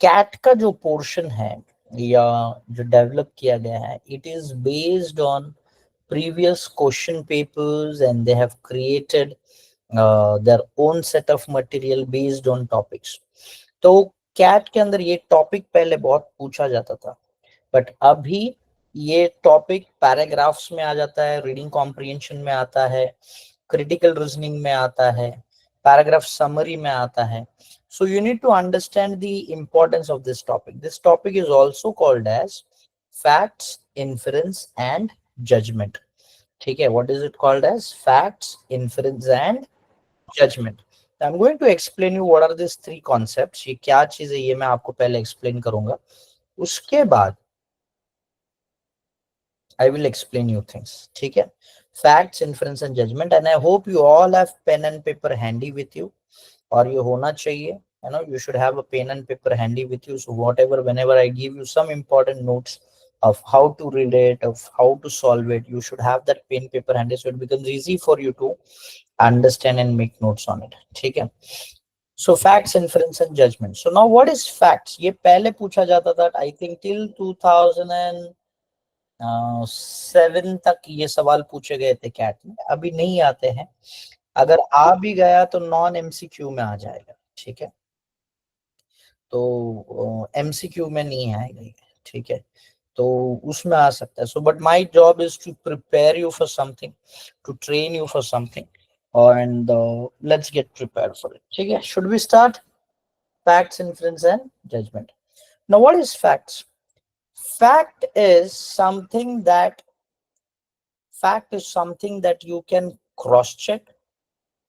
Cat का जो portion है या जो डेवलप किया गया है, it is based on previous question papers and they have created their own set of material based on topics. तो कैट के अंदर ये टॉपिक पहले बहुत पूछा जाता था, बट अभी ये टॉपिक पैराग्राफ्स में आ जाता है, रीडिंग कॉम्प्रिहेंशन में आता है, क्रिटिकल रीजनिंग में आता है, पैराग्राफ समरी में आता है. So you need to understand the importance of this topic. This topic is also called as facts, inference and judgment. ठीक है, what is it called as? Facts, inference and judgment. I'm going to explain you what are these three concepts. ये क्या चीज है ये मैं आपको पहले explain करूंगा, उसके बाद I will explain you things. ठीक है, facts, inference and judgment. And I hope you all have pen and paper handy with you, और ये होना चाहिए. You know, you should have a pen and paper handy with you. So whatever, whenever I give you some important notes of how to read it, of how to solve it, you should have that pen paper handy, so it becomes easy for you to understand and make notes on it. ठीक है. So facts, inference and judgment. So now what is facts? ये पहले पूछा जाता था, I think till 2007 तक ये सवाल पूछे गए थे कैट में, अभी नहीं आते हैं. अगर आ भी गया तो नॉन एमसीक्यू में आ जाएगा. ठीक है, तो एमसीक्यू में नहीं आएगा. ठीक है, तो उसमें आ सकता है. So but my job is to prepare you for something, to train you for something, and let's get prepared for it. ठीक है, should we start? Facts, inference and judgment. Now what is facts? Fact is something that you can cross check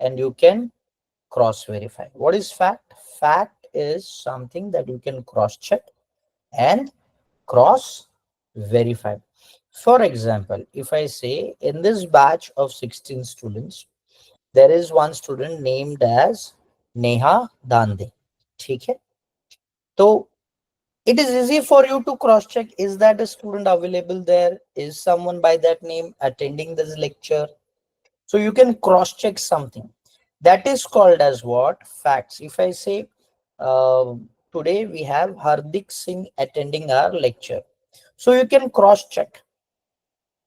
and you can cross verify. What is fact? Fact is something that you can cross check and cross verify. For example, if I say in this batch of 16 students, there is one student named as Neha Dande. ठीक है, तो it is easy for you to cross check, is that a student available there, is someone by that name attending this lecture. So you can cross check something. That is called as what? Facts. If I say today we have Hardik Singh attending our lecture, so you can cross check,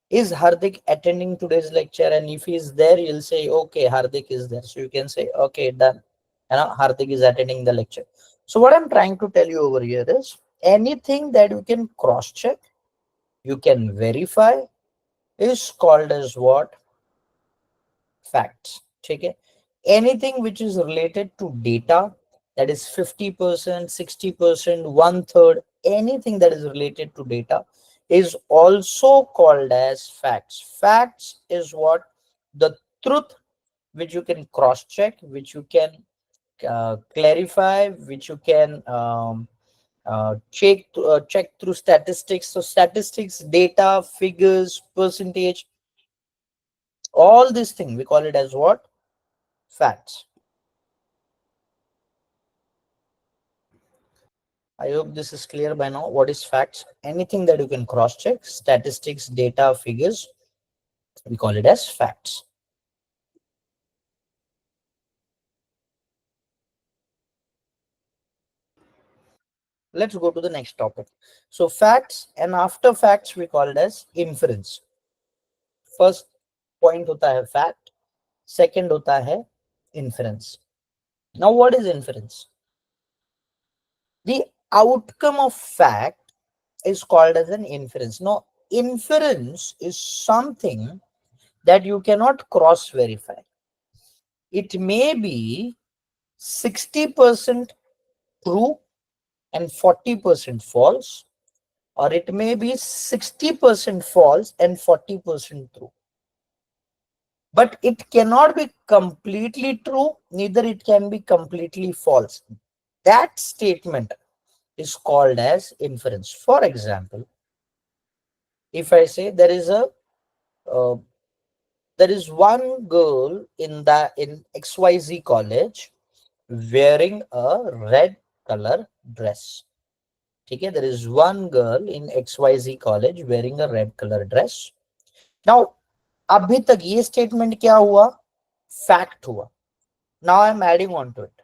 is Hardik attending today's lecture, and if he is there you'll say okay, Hardik is there, so you can say okay, done, and Hardik is attending the lecture. So what I'm trying to tell you over here is anything that you can cross check, you can verify, is called as what? Facts. ठीक है, anything which is related to data, that is 50%, 60%, 1/3, anything that is related to data is also called as facts. Facts is what? The truth which you can cross check, which you can clarify, which you can check through statistics. So statistics, data, figures, percentage, all these things we call it as what? Facts. I hope this is clear by now. What is facts? Anything that you can cross check, statistics, data, figures, we call it as facts. Let's go to the next topic. So facts, and after facts we call it as inference. First point होता है fact, second होता है inference. Now what is inference? The outcome of fact is called as an inference. Now inference is something that you cannot cross verify. It may be 60% true and 40% false, or it may be 60% false and 40% true. But it cannot be completely true, neither it can be completely false. That statement is called as inference. For example, if I say there is one girl in XYZ college wearing a red color dress. Okay, there is one girl in XYZ college wearing a red color dress. Now, अभी तक ये statement क्या हुआ? Fact हुआ. Now I am adding on to it.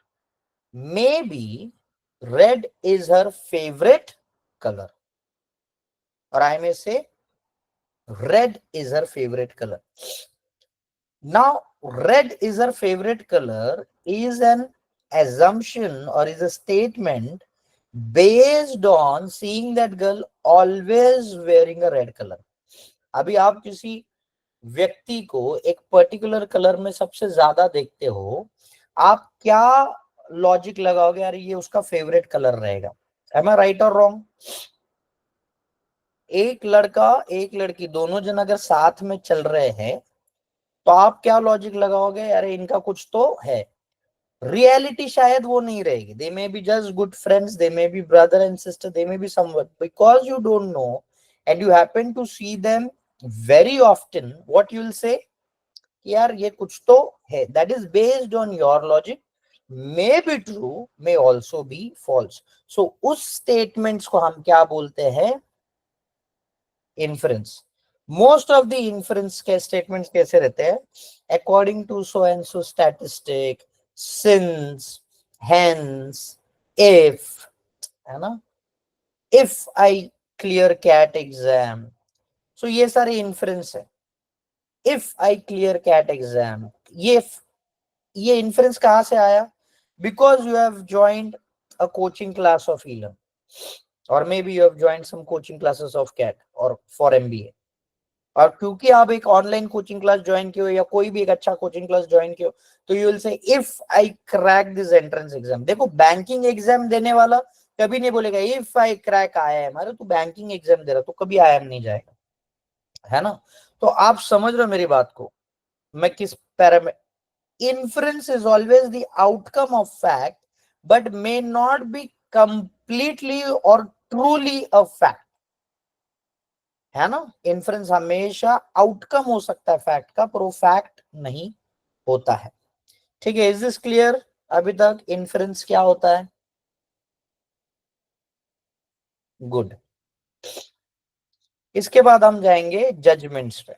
Maybe red is her favorite color, or I may say red is her favorite color. Now, red is her favorite color is an assumption or is a statement based on seeing that girl always wearing a red color. अभी आप किसी व्यक्ति को एक particular colour में सबसे ज्यादा देखते हो, आप क्या लॉजिक लगाओगे, यार ये उसका फेवरेट कलर रहेगा। एम आई राइट और रॉन्ग? एक लड़का एक लड़की दोनों जन अगर साथ में चल रहे हैं तो आप क्या लॉजिक लगाओगे, अरे इनका कुछ तो है। रियलिटी शायद वो नहीं रहेगी, they may be just good friends, they may be brother and sister, they may be someone, because you don't know and you happen to see them very often, what you will say, यार ये कुछ तो है। That is based on your logic, may be true, may also be false. So उस statements को हम क्या बोलते हैं, inference. Most of the inference के स्टेटमेंट्स कैसे रहते हैं, according to so and so statistic, since, hence, if, है ना, if I clear CAT exam. So ये सारे इन्फ्रेंस है। If I clear CAT exam, ये इन्फ्रेंस कहां से आया, because you have joined a coaching class of Elam, or maybe you have joined some coaching classes of CAT or for MBA, और क्योंकि आप एक ऑनलाइन कोचिंग क्लास ज्वाइन किए हो या कोई भी एक अच्छा कोचिंग क्लास ज्वाइन किए हो, तो यू विल से if I crack this entrance exam. देखो बैंकिंग एग्जाम देने वाला कभी नहीं बोलेगा इफ आई क्रैक IIM, अरे तू बैंकिंग एग्जाम दे रहा तो कभी IIM नहीं जाएगा, है ना। तो आप समझ रहे हो मेरी बात को, मैं किस parameter. Inference is always the outcome of fact, but may not be completely or truly a fact, है ना। इन्फ्रेंस हमेशा आउटकम हो सकता है फैक्ट का, पर वो फैक्ट नहीं होता है। ठीक है, इज दिस क्लियर अभी तक इन्फ्रेंस क्या होता है? गुड। इसके बाद हम जाएंगे जजमेंट्स पे।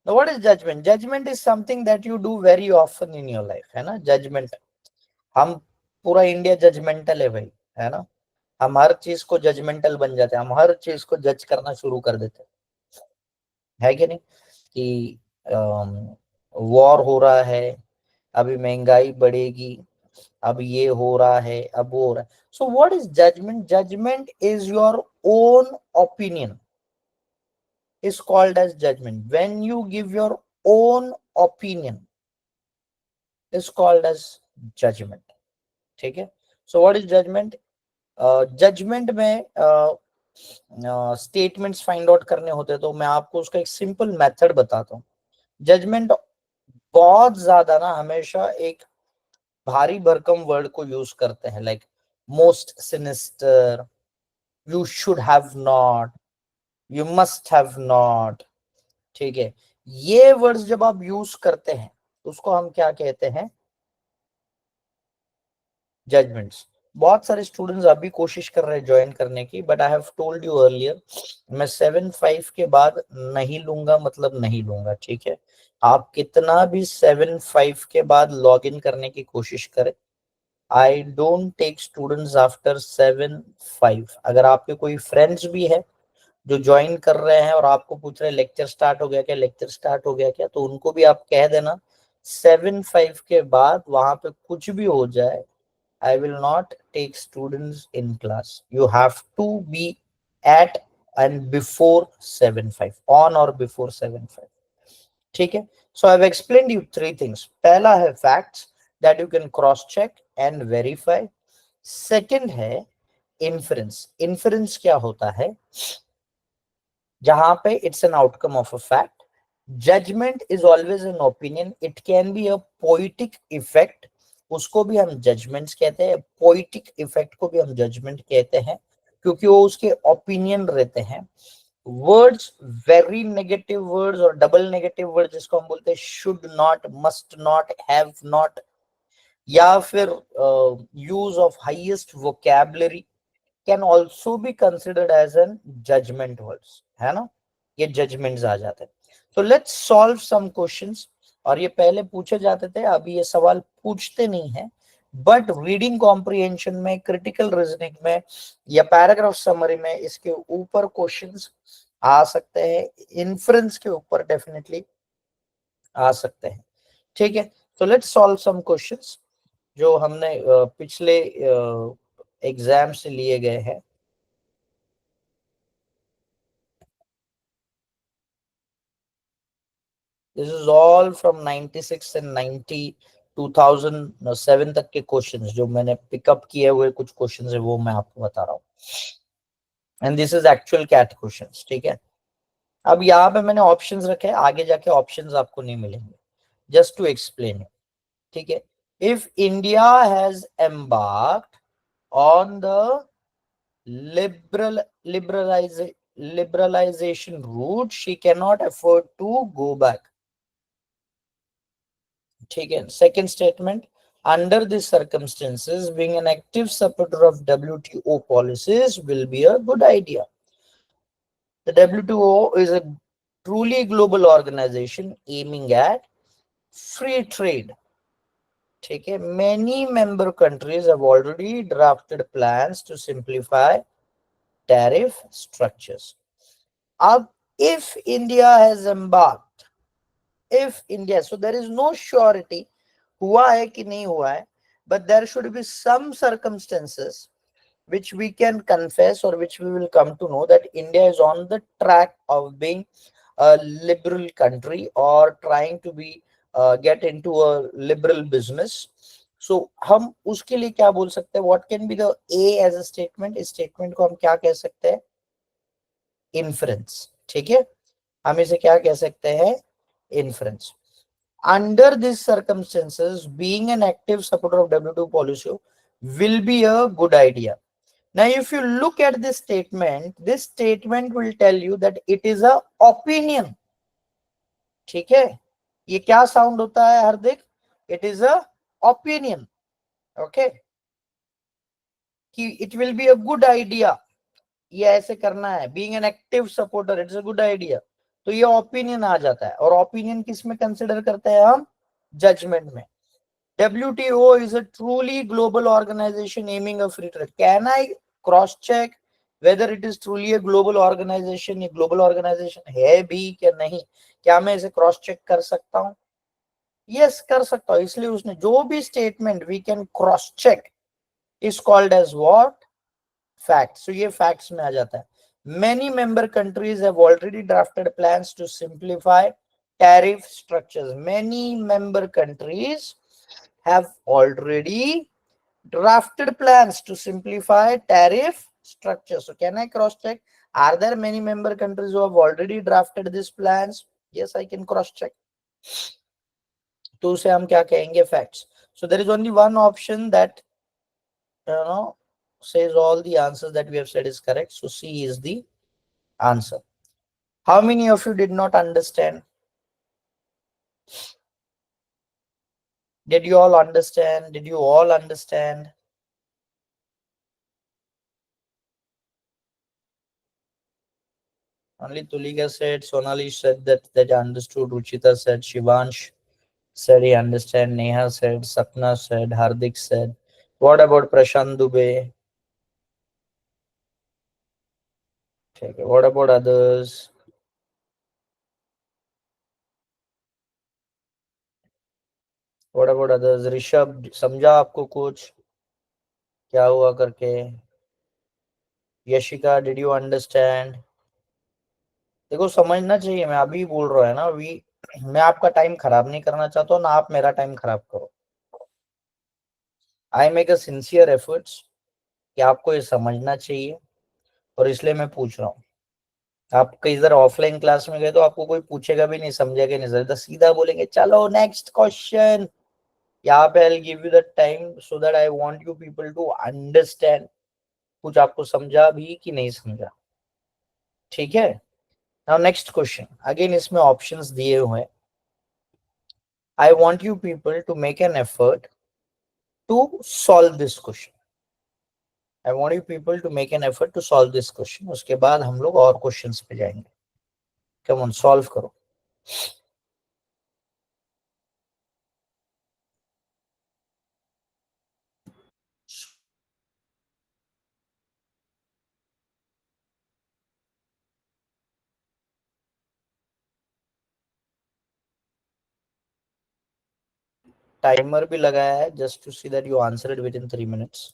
What is judgment? Judgment is something that you do very often in your life, है ना। जजमेंट, हम पूरा इंडिया जजमेंटल है भाई, है ना। हम हर चीज को जजमेंटल बन जाते हैं, हम हर चीज को जज करना शुरू कर देते हैं, है कि नहीं। कि वॉर हो रहा है, अभी महंगाई बढ़ेगी, अब ये हो रहा है, अब वो हो रहा है। So what is judgment? Judgment is your own opinion, is called as judgment. When you give your own opinion is called as judgment. ठीक है। So what is judgment? Judgement में स्टेटमेंट्स फाइंड आउट करने होते तो मैं आपको उसका एक सिंपल मेथड बताता हूँ। जजमेंट बहुत ज्यादा ना हमेशा एक भारी भरकम वर्ड को यूज करते हैं, like most sinister, you should have not, you must have not. ठीक है, ये वर्ड्स जब आप यूज करते हैं उसको हम क्या कहते हैं, जजमेंट्स। बहुत सारे स्टूडेंट्स अभी कोशिश कर रहे हैं ज्वाइन करने की, but I have told you earlier, मैं 7-5 के बाद नहीं लूंगा, मतलब नहीं लूंगा। ठीक है, आप कितना भी 7-5 के बाद लॉग इन करने की कोशिश करें, I don't take students after 7-5। अगर आपके कोई फ्रेंड्स भी है जो ज्वाइन कर रहे हैं और आपको पूछ रहे हैं लेक्चर स्टार्ट हो गया क्या, लेक्चर स्टार्ट हो गया क्या, तो उनको भी आप कह देना 7-5 के बाद वहां पे कुछ भी हो जाए, I will not take students in class. You have to be at and before 7-5, on or before 7-5. ठीक है, so I've explained you 3 things. पहला है facts that you can cross check and verify. Second है inference. Inference क्या होता है, जहां पे it's an outcome of a fact. Judgment is always an opinion. It can be a poetic effect, उसको भी हम जजमेंट्स कहते हैं, पोइटिक इफेक्ट को भी हम जजमेंट कहते हैं, क्योंकि वो उसके ओपिनियन रहते हैं। वर्ड्स, वेरी नेगेटिव वर्ड्स और डबल नेगेटिव वर्ड जिसको हम बोलते हैं should not, must not, have not, या फिर use of highest vocabulary can also be considered as an judgment words, है ना। ये जजमेंट्स आ जाते हैं। तो लेट्स सॉल्व सम क्वेश्चंस। और ये पहले पूछे जाते थे, अभी ये सवाल पूछते नहीं है, बट रीडिंग कॉम्प्रिहेंशन में, क्रिटिकल रीजनिंग में या पैराग्राफ समरी में इसके ऊपर क्वेश्चंस आ सकते हैं, इन्फ्रेंस के ऊपर डेफिनेटली आ सकते हैं। ठीक है, तो लेट्स सॉल्व सम क्वेश्चंस जो हमने पिछले एग्जाम से लिए गए हैं। This is all from 96 and 90 2007 तक के क्वेश्चंस जो मैंने पिकअप किए हुए कुछ क्वेश्चंस है वो मैं आपको बता रहा हूँ, and this is actual CAT questions. ठीक है, अब यहाँ पे मैंने ऑप्शंस रखे, आगे जाके ऑप्शंस आपको नहीं मिलेंगे, जस्ट टू एक्सप्लेन। ठीक है, if India has embarked on the liberalization route, she cannot afford to go back. ठीक है, second statement, under these circumstances being an active supporter of WTO policies will be a good idea. The WTO is a truly global organization aiming at free trade. ठीक है, many member countries have already drafted plans to simplify tariff structures. Ab, if India has embarked, if India, so there is no surety हुआ है कि नहीं हुआ है, but there should be some circumstances which we can confess or which we will come to know that India is on the track of being a liberal country or trying to be get into a liberal business. So हम उसके लिए क्या बोल सकते हैं, what can be the A as a statement, इस statement को हम क्या कह सकते हैं, inference. ठीक है, हम इसे क्या कह सकते हैं, inference. Under these circumstances, being an active supporter of WTO policy will be a good idea. Now, if you look at this statement will tell you that it is a opinion. ठीक है, ये क्या sound होता है Hardik, it is a opinion. Okay, कि it will be a good idea, ये ऐसे करना है, being an active supporter it's a good idea, तो ये ओपिनियन आ जाता है. और ओपिनियन किस में कंसिडर करते हैं हम, जजमेंट में. WTO is a truly global organization aiming a free trade. Can I cross check whether it is truly a global organization, ये global organization है भी क्या नहीं, क्या मैं इसे क्रॉस चेक कर सकता हूँ, यस कर सकता हूँ. इसलिए उसने जो भी statement we can cross check is called as what, fact. So ये फैक्ट्स में आ जाता है. Many member countries have already drafted plans to simplify tariff structures. Many member countries have already drafted plans to simplify tariff structure. So can I cross check, are there many member countries who have already drafted these plans? Yes, I can cross check. तो उसे हम क्या कहेंगे, facts. So there is only one option that says all the answers that we have said is correct. So C is the answer. How many of you did not understand? Did you all understand? Did you all understand? Only Tulika said, Sonali said that they understood, Ruchita said, Shivansh said he understand, Neha said, Sapna said, Hardik said. What about Prashant Dubey? Okay. What about others? What about others? Rishabh, समझा आपको कुछ क्या हुआ करके? Yashika, did you understand? देखो समझना चाहिए, मैं अभी बोल रहा है ना, अभी मैं आपका टाइम खराब नहीं करना चाहता हूँ ना आप मेरा टाइम खराब करो. I make a sincere efforts कि आपको ये समझना चाहिए, और इसलिए मैं पूछ रहा हूँ. आप कहीं इधर ऑफलाइन क्लास में गए तो आपको कोई पूछेगा भी नहीं, समझेगा नहीं सर, तो सीधा बोलेंगे चलो नेक्स्ट क्वेश्चन. यहाँ पे I give you the time so that I want you people to understand कुछ आपको समझा भी कि नहीं समझा. ठीक है, नाउ नेक्स्ट क्वेश्चन, अगेन इसमें ऑप्शंस दिए हुए हैं. I want you people to make an effort to solve this question. I want you people to make an effort to solve this question. उसके बाद हम लोग और क्वेश्चंस पे जाएंगे. कम ऑन, सॉल्व करो. टाइमर भी लगाया है just to see that you answer it within 3 minutes.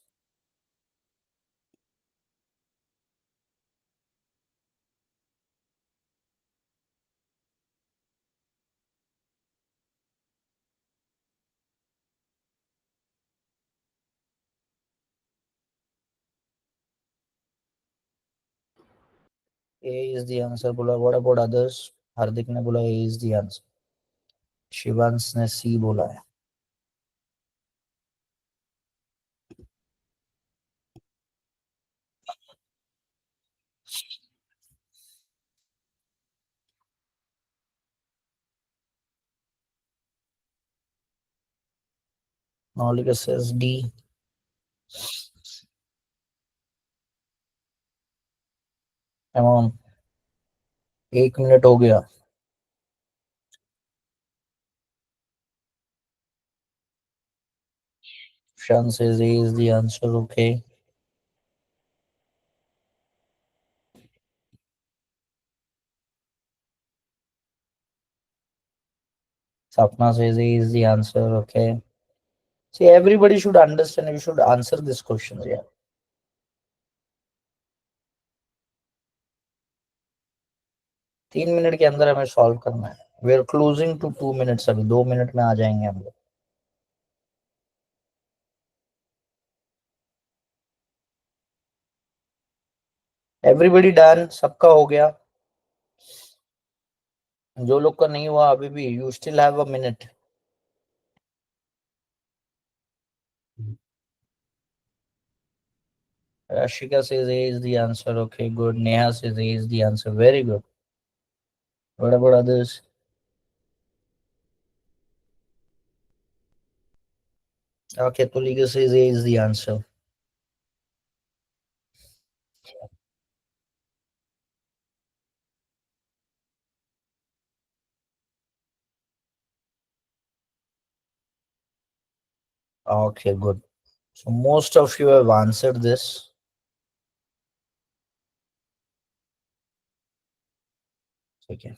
A is the answer बोला. What about others? हार्दिक ने बोला A is the answer. Shivansh ने C बोला है. Naulika says D. Come on. 1 minute हो गया. Shan says A is the answer. Okay. Sapna says A is the answer. Okay. See, everybody should understand. You should answer this question. Yeah. 3 minute के अंदर हमें solve करना है. We are closing to 2 minutes. अभी 2 minute में आ जाएंगे हम लोग. Everybody done. सबका हो गया. जो लोग का नहीं हुआ अभी भी, you still have a minute. Rashika says A is the answer. Okay, good. Neha says A is the answer. Very good. What about others? Okay, Tulika says A is the answer. Okay, good. So most of you have answered this. Okay,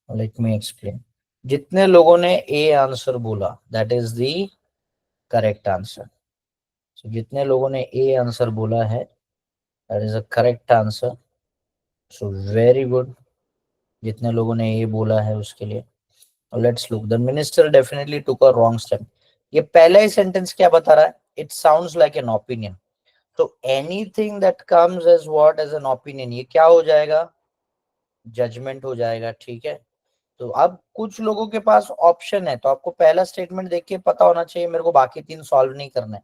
let me explain. जितने लोगों ने A answer बोला, that is the correct answer. So जितने लोगों ने A answer बोला है, that is a correct answer. So very good. जितने लोगों ने A बोला है उसके लिए. Let's look. The minister definitely took a wrong step. ये पहला ही सेंटेंस क्या बता रहा है? It sounds like an opinion. तो anything that comes as what as an opinion, ये क्या हो जाएगा? जजमेंट हो जाएगा. ठीक है. तो अब कुछ लोगों के पास ऑप्शन है, तो आपको पहला स्टेटमेंट देख के पता होना चाहिए मेरे को बाकी 3 सॉल्व नहीं करना है.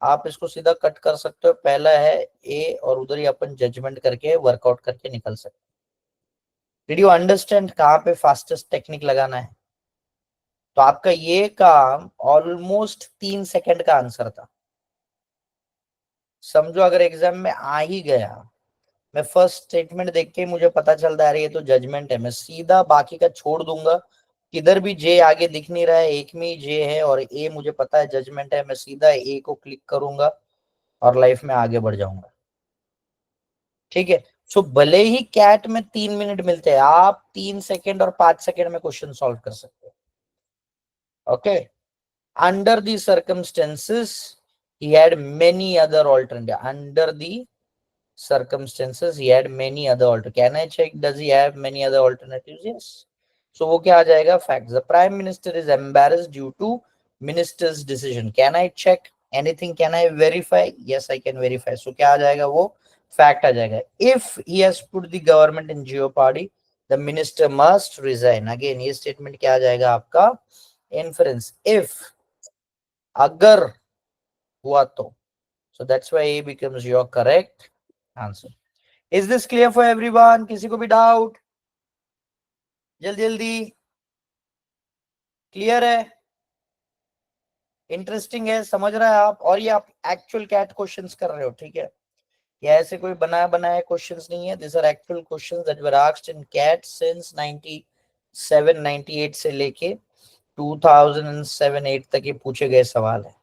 आप इसको सीधा कट कर सकते हो. पहला है ए और उधर ही अपन जजमेंट करके वर्कआउट करके निकल सकते. डिड यू अंडरस्टैंड कहाँ पे फास्टेस्ट टेक्निक लगाना है? तो आपका ये काम ऑलमोस्ट 3 सेकंड का आंसर था. समझो अगर एग्जाम में आ ही गया, मैं फर्स्ट स्टेटमेंट देख के मुझे पता चलता है अरे ये तो जजमेंट है, मैं सीधा बाकी का छोड़ दूंगा. किधर भी जे आगे दिख नहीं रहा है, एक में ही जे है और ए मुझे पता है जजमेंट है, मैं सीधा ए को क्लिक करूंगा और लाइफ में आगे बढ़ जाऊंगा. ठीक है. सो भले ही कैट में 3 मिनट मिलते हैं, आप 3 सेकंड और 5 सेकंड में क्वेश्चन सॉल्व कर सकते हो. Okay. Under the circumstances, he had many other alternatives. Under the circumstances, he had many other alternatives. Can I check? Does he have many other alternatives? Yes. So वो क्या आ जाएगा? Facts. The prime minister is embarrassed due to minister's decision. Can I check anything? Can I verify? Yes, I can verify. So क्या आ जाएगा? वो fact आ जाएगा. If he has put the government in jeopardy, the minister must resign. Again, ये statement क्या आ जाएगा आपका? Inference. If अगर हुआ तो. So that's why A becomes your correct answer. Is this clear for everyone? किसी को भी डाउट? जल्दी जल्दी. क्लियर है? इंटरेस्टिंग है? समझ रहा है आप? और ये आप एक्चुअल कैट क्वेश्चंस कर रहे हो. ठीक है. ये ऐसे कोई बनाया बनाया क्वेश्चंस नहीं है. This are actual questions that were asked in CAT since 97 98 से लेके 2007-8 तक ये पूछे गए सवाल है.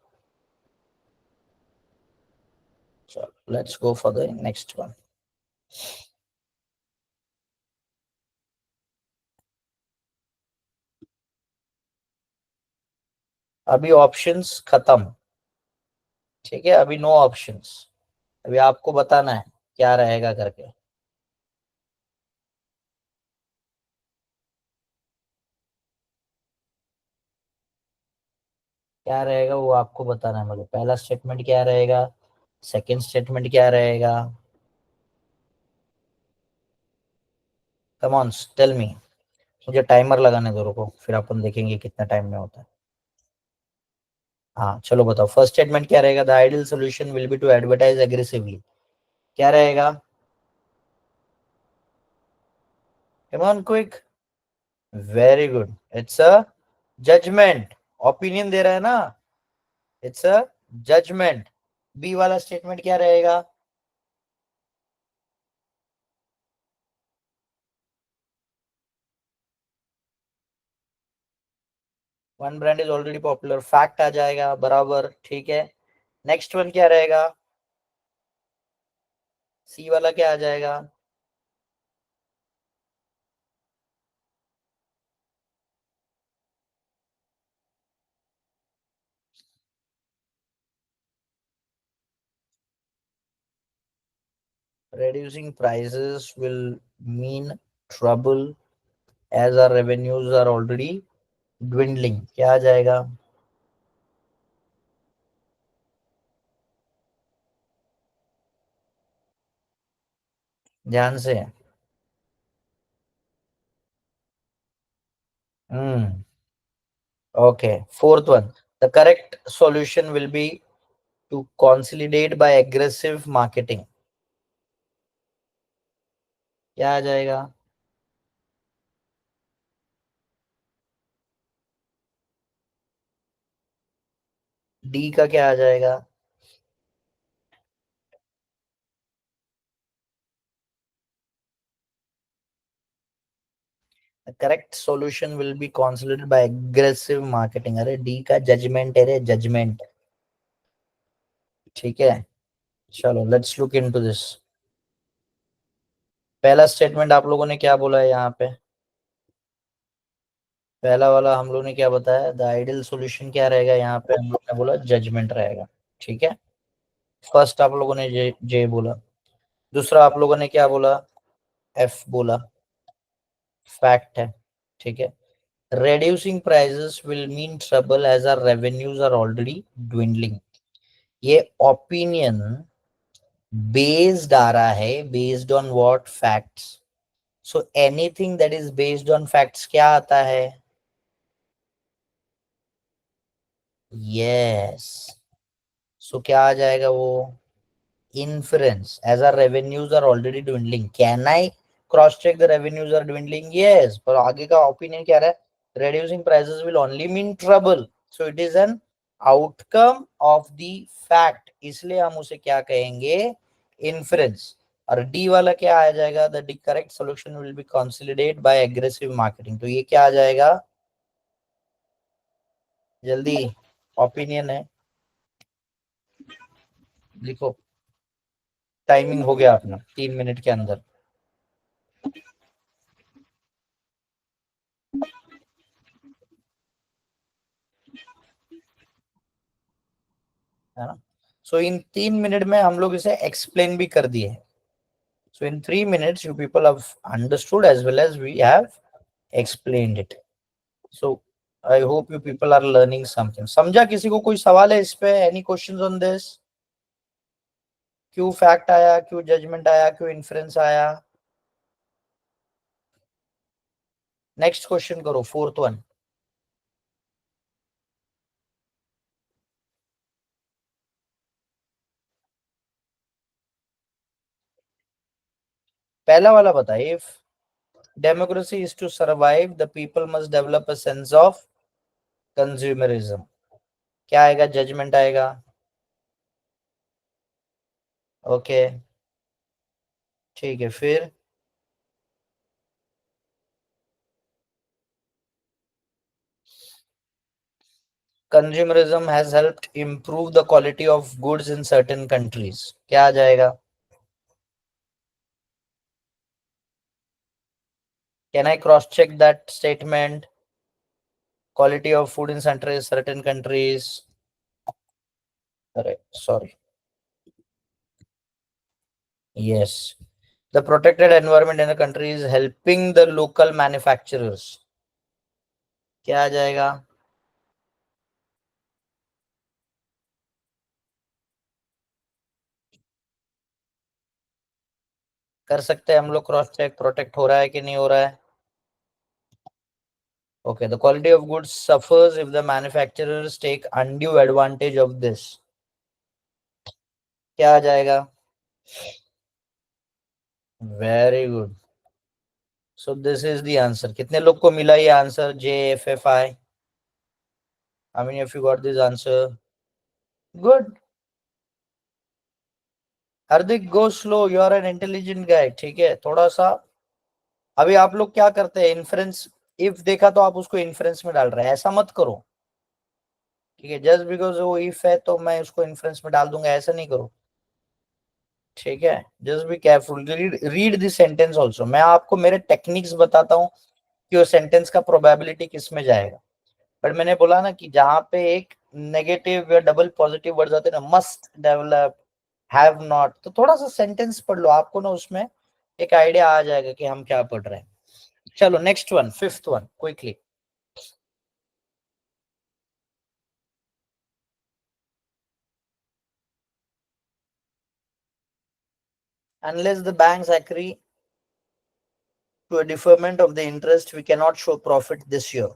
So let's go for the next one. अभी ऑप्शंस खत्म, ठीक है, अभी नो ऑप्शंस। अभी आपको बताना है क्या रहेगा करके। क्या रहेगा वो आपको बताना है मुझे। पहला स्टेटमेंट क्या रहेगा, सेकंड स्टेटमेंट क्या रहेगा? Come on, tell me. मुझे टाइमर लगाने दो, रुको, फिर अपन देखेंगे कितना टाइम में होता है। हाँ चलो बताओ, फर्स्ट स्टेटमेंट क्या रहेगा? The ideal solution will be to advertise aggressively. क्या रहेगा? Come on quick. Very good, it's a judgement. Opinion दे रहा है ना, इट्स अ जजमेंट। बी वाला स्टेटमेंट क्या रहेगा? One brand is already popular, fact आ जाएगा बराबर, ठीक है। नेक्स्ट वन क्या रहेगा? सी वाला क्या आ जाएगा? Reducing prices will mean trouble as our revenues are already dwindling. क्या आ जाएगा? ध्यान से। हम्म, okay. Fourth one, the correct solution will be to consolidate by aggressive marketing. क्या आ जाएगा? डी का क्या आ जाएगा? The correct solution will be consolidated by aggressive marketing. अरे डी का जजमेंट है रे, जजमेंट। ठीक है, चलो लेट्स लुक इनटू दिस। पहला स्टेटमेंट आप लोगों ने क्या बोला है यहाँ पे? पहला वाला हम लोगों ने क्या बताया? द आइडियल सॉल्यूशन क्या रहेगा? यहाँ पे हम लोग ने बोला जजमेंट रहेगा, ठीक है। फर्स्ट आप लोगों ने जे जे बोला। दूसरा आप लोगों ने क्या बोला? एफ बोला, फैक्ट है, ठीक है। reducing prices will mean trouble as our revenues are already dwindling. ये ओपिनियन बेस्ड आ रहा है, based on what? Facts. So anything that is based on facts क्या आता है? यस। सो क्या आ जाएगा वो? Inference, as our revenues are already dwindling. Can I cross check the revenues are dwindling? Yes, पर आगे का opinion क्या रहा है? Reducing prices will only mean trouble. So it is an outcome of the fact. इसलिए हम उसे क्या कहेंगे? Inference. और D वाला क्या आ जाएगा? The correct solution will be consolidated by aggressive marketing. तो ये क्या आ जाएगा? जल्दी, opinion है, लिखो। टाइमिंग हो गया अपना, 3 मिनट के अंदर, है ना। सो इन 3 मिनट में हम लोग इसे एक्सप्लेन भी कर दिए। So in 3 minutes you people have understood as well as we have explained it. So I hope you people are learning something. समझा? किसी को कोई सवाल है इस पे? Any questions on this? क्यों फैक्ट आया, क्यों जजमेंट आया, क्यों इन्फ्रेंस आया? नेक्स्ट क्वेश्चन करो, फोर्थ वन। पहला वाला बताइए। If democracy is to survive the people must develop a sense of consumerism. क्या आएगा? जजमेंट आएगा, ओके, ठीक है। फिर consumerism has helped improve the quality of goods in certain countries. क्या आ जाएगा? Can I cross check that statement? quality of food in certain countries. Correct. Sorry. Yes. The protected environment in the country is helping the local manufacturers. क्या आ जाएगा? कर सकते हैं हम लोग क्रॉस चेक, प्रोटेक्ट हो रहा है कि नहीं हो रहा है. Okay, the quality of goods suffers if the manufacturers take undue advantage of this. क्या आ जाएगा? Very good. So this is the answer. कितने लोग को मिला ये answer? JFFI. How many of you got this answer? Good. Hardik go slow. You are an intelligent guy. ठीक है, थोड़ा सा. अभी आप लोग क्या करते हैं? इन्फ्रेंस इफ देखा तो आप उसको इन्फ्रेंस में डाल रहे हैं. ऐसा मत करो. ठीक है, जस्ट बिकॉज वो इफ है तो मैं उसको इन्फ्रेंस में डाल दूंगा, ऐसा नहीं करो. ठीक है, just be careful. Read this sentence also. मैं आपको मेरे टेक्निक्स बताता हूँ कि वो सेंटेंस का प्रोबेबिलिटी किस में जाएगा. बट मैंने बोला ना कि जहां पे एक नेगेटिव या डबल पॉजिटिव वर्ड्स आते हैं ना, मस्ट डेवलप, हैव नॉट, तो थोड़ा सा सेंटेंस पढ़ लो, आपको ना उसमें एक आइडिया आ जाएगा कि हम क्या पढ़ रहे हैं. चलो next one, fifth one, quickly. Unless the banks agree to a deferment of the interest, we cannot show profit this year.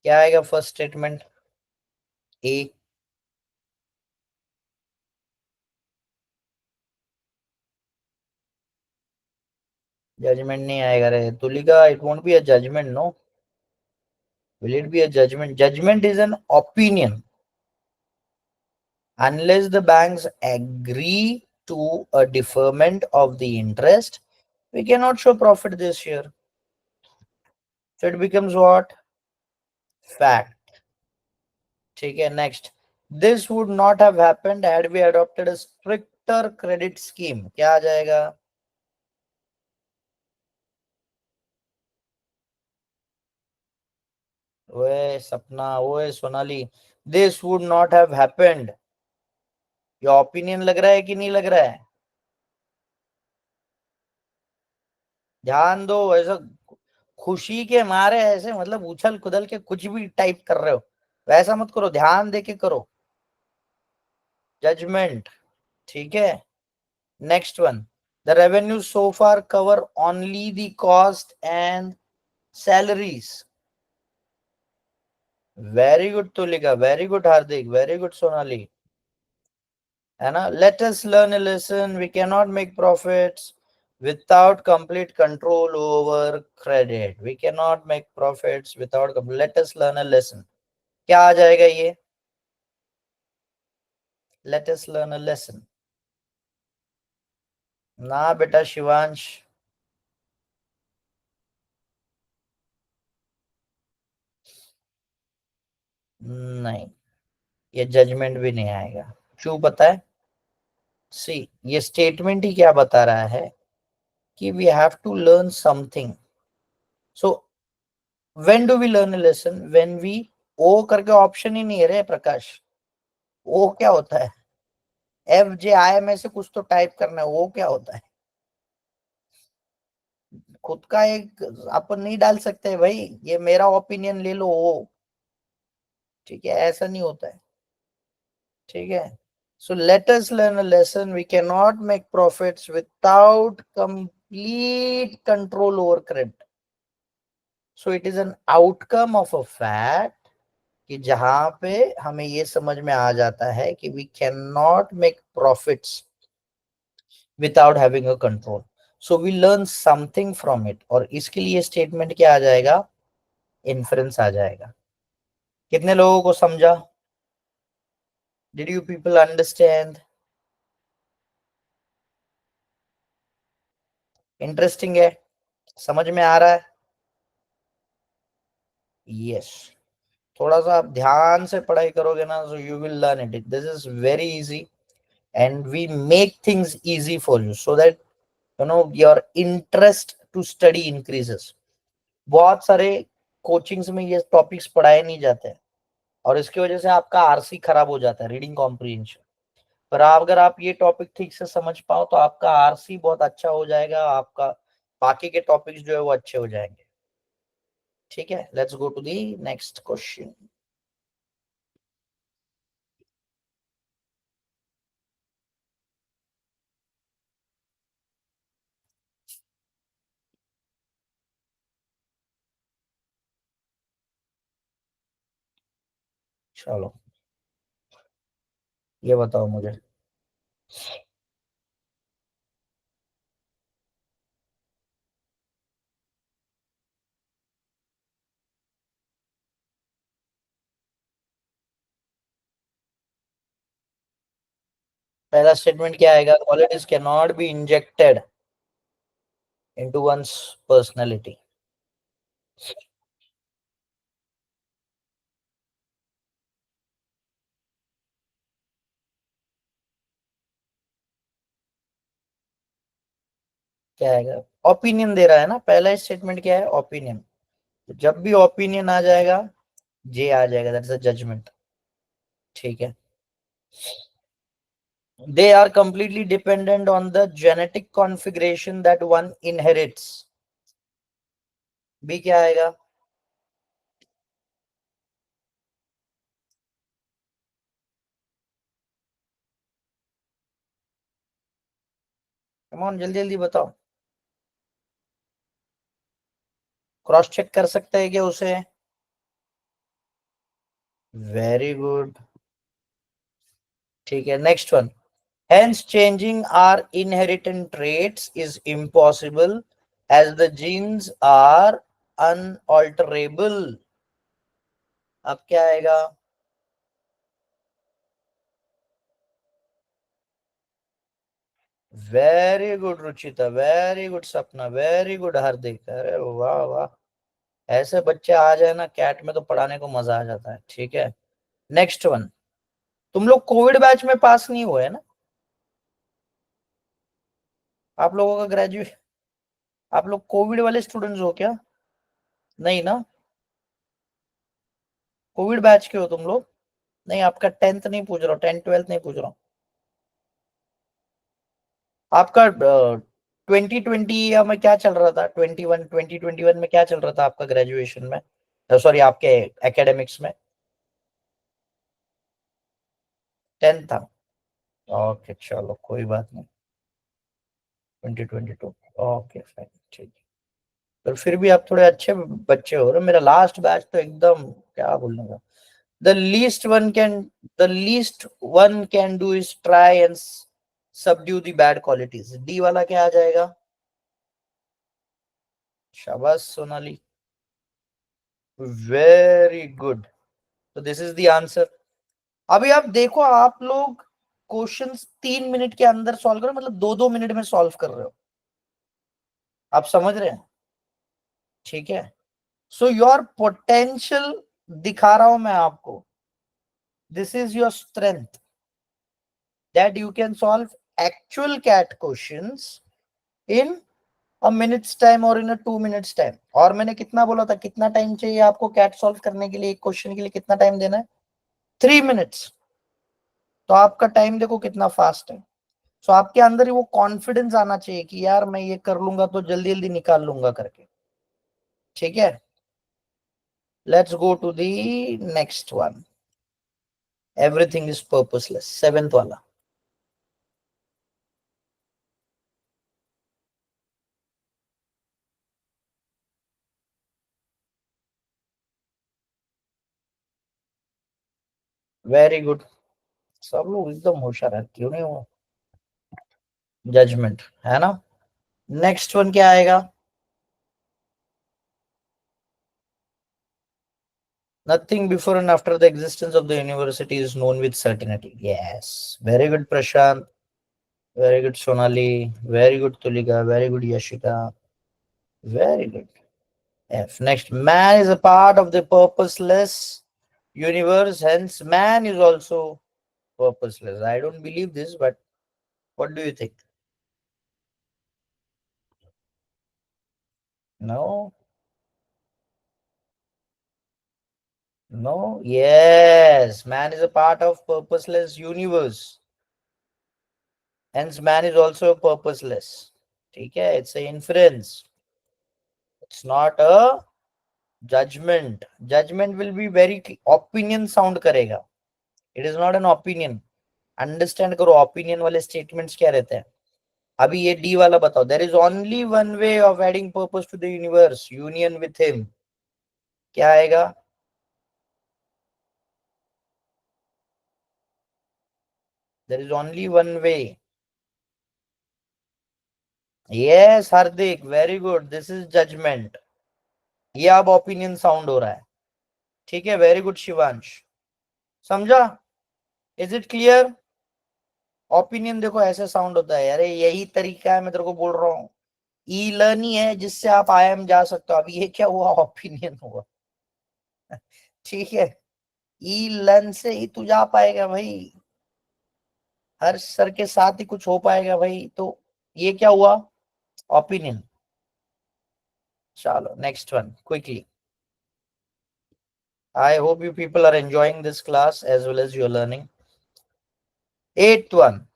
क्या आएगा फर्स्ट स्टेटमेंट? ए. जजमेंट नहीं आएगा रे Tulika. It won't be a judgment. No. Will it be a judgment? Judgment is an opinion. Unless the banks agree to a deferment of the interest, we cannot show profit this year. So it becomes what? Fact. Okay, next. This would not have happened had we adopted a stricter credit scheme. क्या आ जाएगा? ओए सपना, ओए Sonali. This would not have happened. ये opinion लग रहा है कि नहीं लग रहा है? ध्यान दो. ऐसा खुशी के मारे ऐसे मतलब उछल कुदल के कुछ भी टाइप कर रहे हो, वैसा मत करो. ध्यान दे के करो. जजमेंट. ठीक है. Next one. The revenue so far cover only the cost and salaries. Very good Tulika. Very good Hardik. Very good Sonali. है ना? Let us learn a lesson. We can not make profits without complete control over credit. We cannot make profits without. Let us learn a lesson. क्या आ जाएगा ये? Let us learn a lesson. ना बेटा शिवांश. नहीं, ये जजमेंट भी नहीं आएगा. क्यों पता है? सी, ये स्टेटमेंट ही क्या बता रहा है कि we have to learn something. So when do we learn a lesson? When we. ओ करके ऑप्शन ही नहीं है रे प्रकाश. ओ क्या होता है? FJI में से कुछ तो टाइप करना है. वो क्या होता है? खुद का एक अपन नहीं डाल सकते भाई. ये मेरा ओपिनियन ले लो वो. ठीक है, ऐसा नहीं होता है. ठीक है. So let us learn a lesson. We cannot make profits without complete control over credit. So it is an outcome of a fact कि जहां पे हमें ये समझ में आ जाता है कि we cannot make profits without having a control. So we learn something from it. और इसके लिए स्टेटमेंट क्या आ जाएगा? इन्फ्रेंस आ जाएगा. कितने लोगों को समझा? Did you people understand? Interesting है? समझ में आ रहा है? यस. थोड़ा सा आप ध्यान से पढ़ाई करोगे ना, so you will learn it. This is very easy and we make things easy for you so that your interest to study increases. बहुत सारे कोचिंग्स में ये टॉपिक्स पढ़ाए नहीं जाते हैं और इसकी वजह से आपका आरसी खराब हो जाता है, रीडिंग कॉम्प्रिहेंशन। पर अगर आप ये टॉपिक ठीक से समझ पाओ तो आपका आरसी बहुत अच्छा हो जाएगा, आपका बाकी के टॉपिक्स जो है वो अच्छे हो जाएंगे। ठीक है, let's go to the next question. चलो ये बताओ मुझे, पहला स्टेटमेंट क्या आएगा? Qualities can not be injected into one's personality. क्या आएगा? ओपिनियन दे रहा है ना, पहला स्टेटमेंट क्या है? ओपिनियन। जब भी ओपिनियन आ जाएगा, जे आ जाएगा, दैट्स अ जजमेंट। ठीक है। They are completely dependent on the genetic configuration that one inherits. B क्या आएगा? कम ऑन, जल्दी जल्दी बताओ। क्रॉस चेक कर सकते हैं क्या उसे? Very good. ठीक है, next one. Hence, changing our inheritance traits is impossible as the genes are unalterable. अब क्या आएगा? Very good Ruchita, very good सपना, वेरी गुड हार्दिक। अरे वाह वाह, ऐसे बच्चे आ जाए ना कैट में तो पढ़ाने को मजा आ जाता है। ठीक है, नेक्स्ट वन। तुम लोग कोविड बैच में पास नहीं हुए ना? आप लोगों का ग्रेजुएट, आप लोग कोविड वाले स्टूडेंट्स हो क्या? नहीं ना? कोविड बैच के हो तुम लोग? नहीं, आपका 10th नहीं पूछ रहा हूँ, 10th 12th नहीं पूछ रहा हूँ। आपका 2020 या में क्या चल रहा था? 2021 में क्या चल रहा था आपका ग्रेजुएशन में? सॉरी, आपके एकेडमिक्स में? 10th था। ओके चलो कोई बात नहीं। 2022, ओके फाइन, ठीक है। पर फिर भी आप थोड़े अच्छे बच्चे हो रहे। मेरा लास्ट बैच तो एकदम क्या बोलूंगा, the least one can the least one can do is try and subdue the bad qualities. D वाला क्या आ जाएगा? शाबाश सोनाली, वेरी गुड। तो दिस इज द आंसर। अभी आप देखो, आप लोग क्वेश्चंस 3 मिनट के अंदर सॉल्व करो, मतलब 2-2 मिनट में सॉल्व कर रहे हो। आप समझ रहे हैं? ठीक है, सो योर पोटेंशियल दिखा रहा हूं मैं आपको। This is your strength that you can solve actual CAT questions in a minutes time और इन अ 2 minutes टाइम। और मैंने कितना बोला था, कितना टाइम चाहिए आपको कैट सॉल्व करने के लिए? एक क्वेश्चन के लिए कितना टाइम देना है? 3 minutes। तो आपका टाइम देखो कितना फास्ट है। सो आपके अंदर ही वो कॉन्फिडेंस आना चाहिए कि यार मैं ये कर लूंगा तो जल्दी जल्दी निकाल लूंगा करके। ठीक है, let's go to the next one. Everything is purposeless, 7th वाला। वेरी गुड, सब लोग एकदम होशियार है, क्यों नहीं हो? जजमेंट है ना? नेक्स्ट वन क्या आएगा? Nothing before and after the existence of the university is known with certainty. Yes, very good Prashant, very good Sonali, very good Tulika, very good Yashika, very good. F. Next, man is a part of the purposeless. universe, hence man is also purposeless. I don't believe this, but what do you think? No, no, yes, man is a part of purposeless universe. Hence, man is also purposeless. Okay, it's a inference. It's not a judgment. Judgment will be very opinion sound करेगा. It is not an opinion. Understand करो opinion वाले statements क्या रहते हैं. अभी ये D वाला बताओ. There is only one way of adding purpose to the universe. Union with him. क्या आएगा? There is only one way. Yes, Hardik. Very good. This is judgment. ये अब opinion sound हो रहा है. ठीक है. Very good, Shivansh. समझा? Is it clear? ओपिनियन देखो ऐसे साउंड होता है. अरे यही तरीका है, मैं तेरे को बोल रहा हूँ. ई लर्न ही है जिससे आप IIM जा सकते हो. अभी ये क्या हुआ? ओपिनियन हुआ. ठीक है. ई लर्न से ही तू जा पाएगा भाई. हर सर के साथ ही कुछ हो पाएगा भाई. तो ये क्या हुआ? ओपिनियन. चलो next one quickly. I hope you people are enjoying this class as well as you're learning. Eighth one.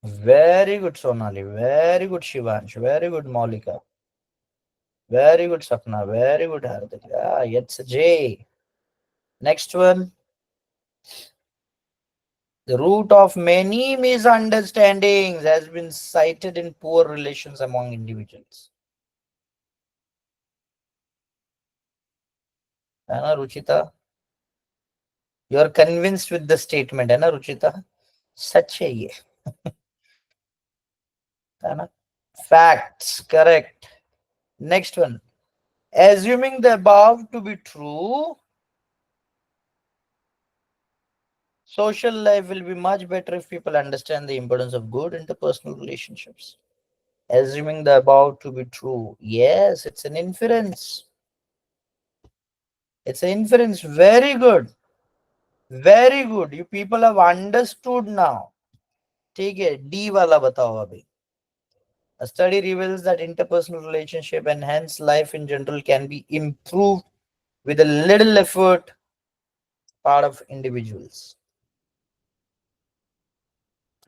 Very good, Sonali. Very good, Shivansh. Very good, Maulika. Very good, Sapna. Very good, Hardik. Yeah, it's a J. Next one. The root of many misunderstandings has been cited in poor relations among individuals. है ना Ruchita? You are convinced with the statement, है ना रुचिता? सच है ये. है ना? Facts, correct. Next one. Assuming the above to be true, social life will be much better if people understand the importance of good interpersonal relationships. Assuming the above to be true. Yes, it's an inference. It's an inference. Very good. Very good. You people have understood now. ठीक है. D वाला बताओ अभी. A study reveals that interpersonal relationship and hence life in general can be improved with a little effort part of individuals.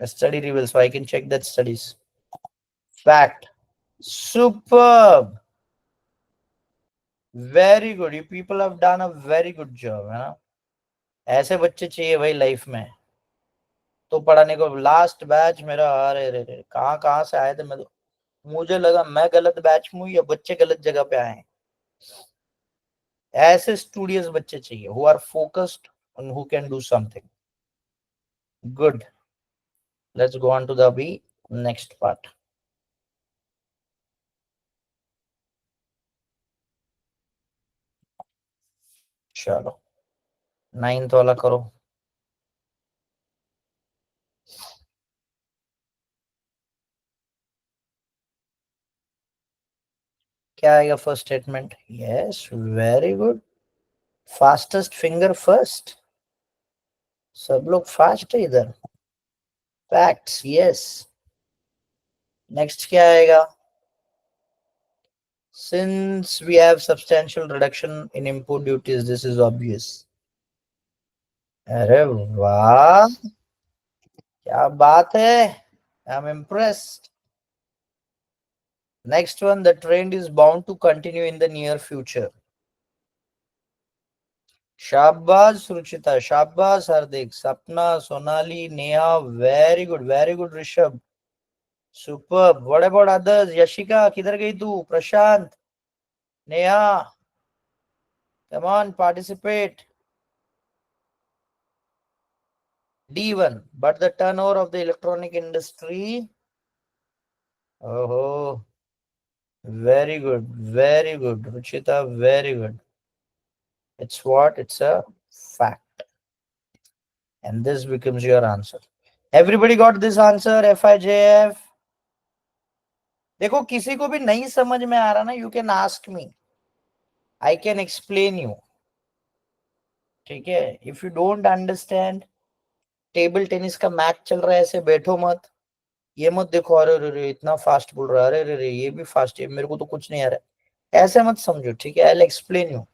A study reveals, so I can check that studies. Fact. Superb. Very good. You people have done a very good job, है ना? ऐसे बच्चे चाहिए भाई life में. तो पढ़ाने को लास्ट बैच मेरा. अरे अरे कहाँ कहाँ से आए थे. मैं तो मुझे लगा मैं गलत बैच में हूँ या बच्चे गलत जगह पे आए हैं. ऐसे स्टूडियस बच्चे चाहिए who are focused and who can do something good. Let's go on to the next part. चलो 9th वाला करो. क्या आएगा first statement? Yes very good. Fastest finger first. सब लोग फास्ट है इधर. फैक्ट्स. यस. नेक्स्ट क्या आएगा? Since we have substantial reduction in import duties, this is obvious. अरे वाह, क्या बात है. I'm impressed. Next one, the trend is bound to continue in the near future. शाबाश रुचिता. शाबाश हार्दिक. सपना, Sonali, Neha. Very good Rishabh. Super. What about others? Yashika किधर गई तू? प्रशांत, Neha, come on participate. D1. But the turnover of the electronic industry. Oh, very good, Ruchita, very good. It's what? It's a fact. And this becomes your answer. Everybody got this answer? FIJF? देखो किसी को भी नहीं समझ में आ रहा ना, you can ask me, I can explain you. ठीक है, if you don't understand, table tennis का मैच चल रहा है, ऐसे बैठो मत, ये मत देखो अरे अरे अरे इतना फास्ट बोल रहा है, अरे अरे अरे ये भी फास्ट है, मेरे को तो कुछ नहीं आ रहा है, ऐसे मत समझो। ठीक है, आई एक्सप्लेन यू,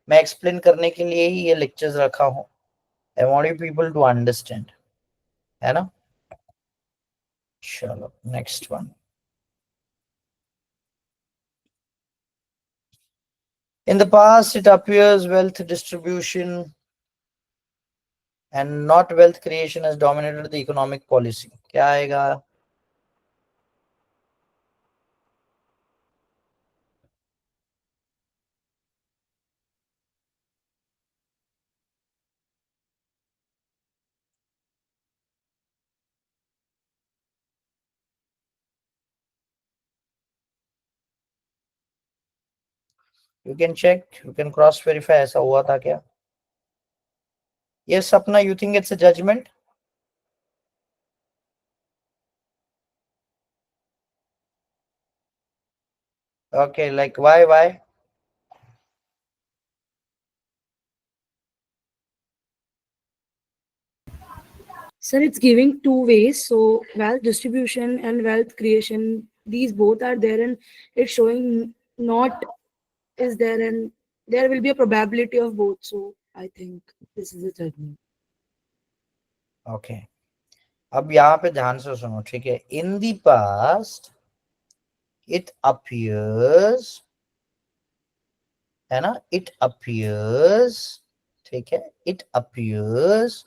मैं एक्सप्लेन करने के लिए ही ये लेक्चर्स रखा हूँ। I want you people to understand, है ना। चलो next one. In the past, it appears wealth distribution and not wealth creation has dominated the economic policy. क्या आएगा? You can check, you can cross verify, ऐसा हुआ था क्या? Yes, Sapna, you think it's a judgment? Okay, like why? Sir, it's giving two ways. So wealth distribution and wealth creation, these both are there, and it's showing not is there, and there will be a probability of both. So I think this is a judgment. Okay. अब यहाँ पे ध्यान से सुनो, ठीक है। In the past, it appears, है ना, it appears, ठीक है, it appears,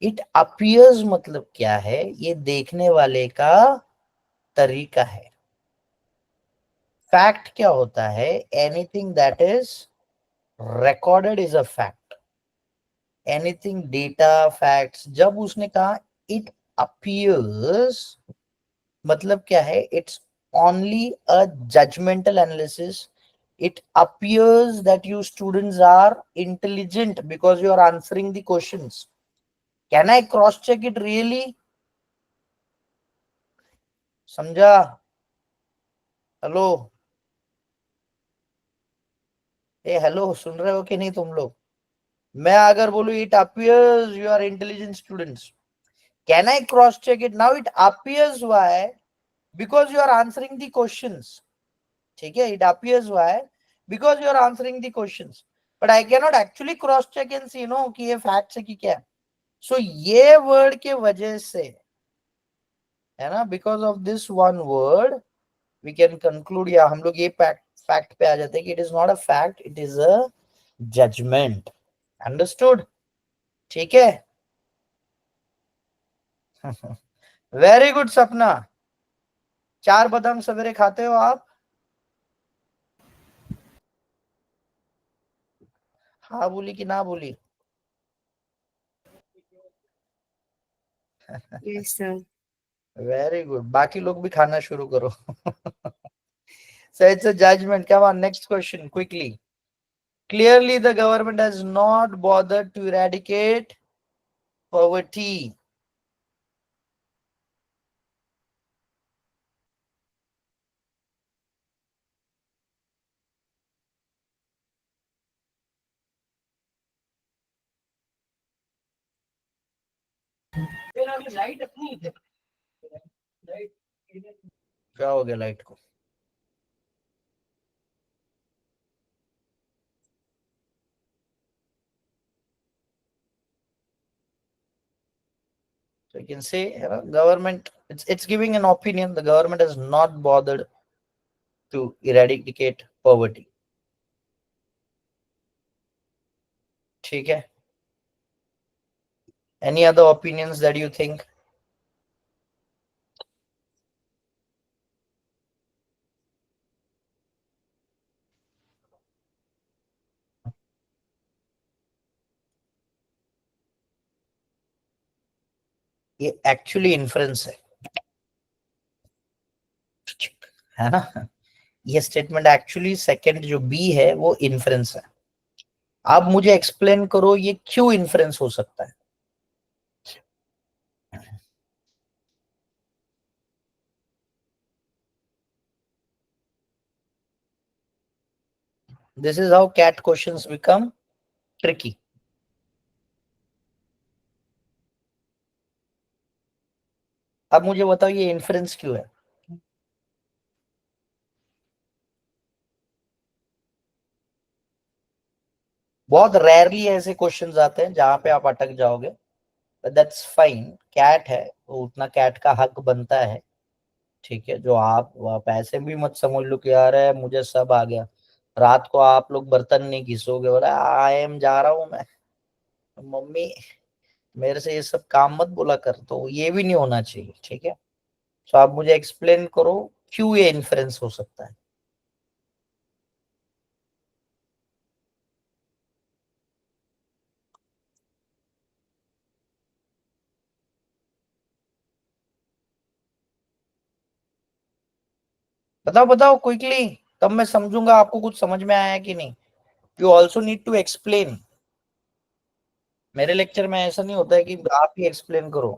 it appears मतलब क्या है? ये देखने वाले का तरीका है। फैक्ट क्या होता है? Anything that is recorded is a fact, anything data facts. जब उसने कहा इट अपीयर्स, मतलब क्या है? It's only a judgmental analysis. it appears that you students are intelligent because you are answering the questions. Can I cross check it really? समझा? Hello, ए hello, सुन रहे हो कि नहीं तुम लोग? मैं अगर बोलूं it appears you are intelligent students, can I cross check it? Now it appears, why? Because you are answering the questions. ठीक है, it appears, why? Because you are answering the questions, but I cannot actually cross check and see know कि ये fact है कि क्या। सो ये word के वजह से, है ना, because of this one word we can conclude, या हम लोग ये फैक्ट पे आ जाते हैं कि it is not a fact, it is a judgement. Understood? ठीक है। वेरी गुड सपना। 4 बादाम सवेरे खाते हो आप? हाँ बोली कि ना बोली? Yes, sir. वेरी गुड, बाकी लोग भी खाना शुरू करो। So it's a judgment. Come on, next question quickly. Clearly the government has not bothered to eradicate poverty. क्या हो गया लाइट को? So you can say, government, it's giving an opinion. The government has not bothered to eradicate poverty. ठीक है? Any other opinions that you think? ये actually inference है ना। ये स्टेटमेंट एक्चुअली सेकंड जो बी है वो इन्फ्रेंस है। आप मुझे एक्सप्लेन करो ये क्यों इन्फ्रेंस हो सकता है? This is how CAT questions become tricky. अब मुझे बताओ ये इन्फ्रेंस क्यों है? बहुत रेयरली ऐसे क्वेश्चंस आते हैं जहां पे आप अटक जाओगे, बट दैट्स फाइन। कैट है तो उतना कैट का हक बनता है, ठीक है? जो आप ऐसे भी मत समझ लो कि यार है मुझे सब आ गया, रात को आप लोग बर्तन नहीं घिसोगे, बोला आई एम जा रहा हूं मैं, मम्मी मेरे से ये सब काम मत बोला कर, तो ये भी नहीं होना चाहिए, ठीक है? तो आप मुझे एक्सप्लेन करो क्यों ये इन्फ्रेंस हो सकता है। बताओ बताओ क्विकली, तब मैं समझूंगा आपको कुछ समझ में आया कि नहीं। You also need to explain. मेरे लेक्चर में ऐसा नहीं होता है कि आप ही एक्सप्लेन करो।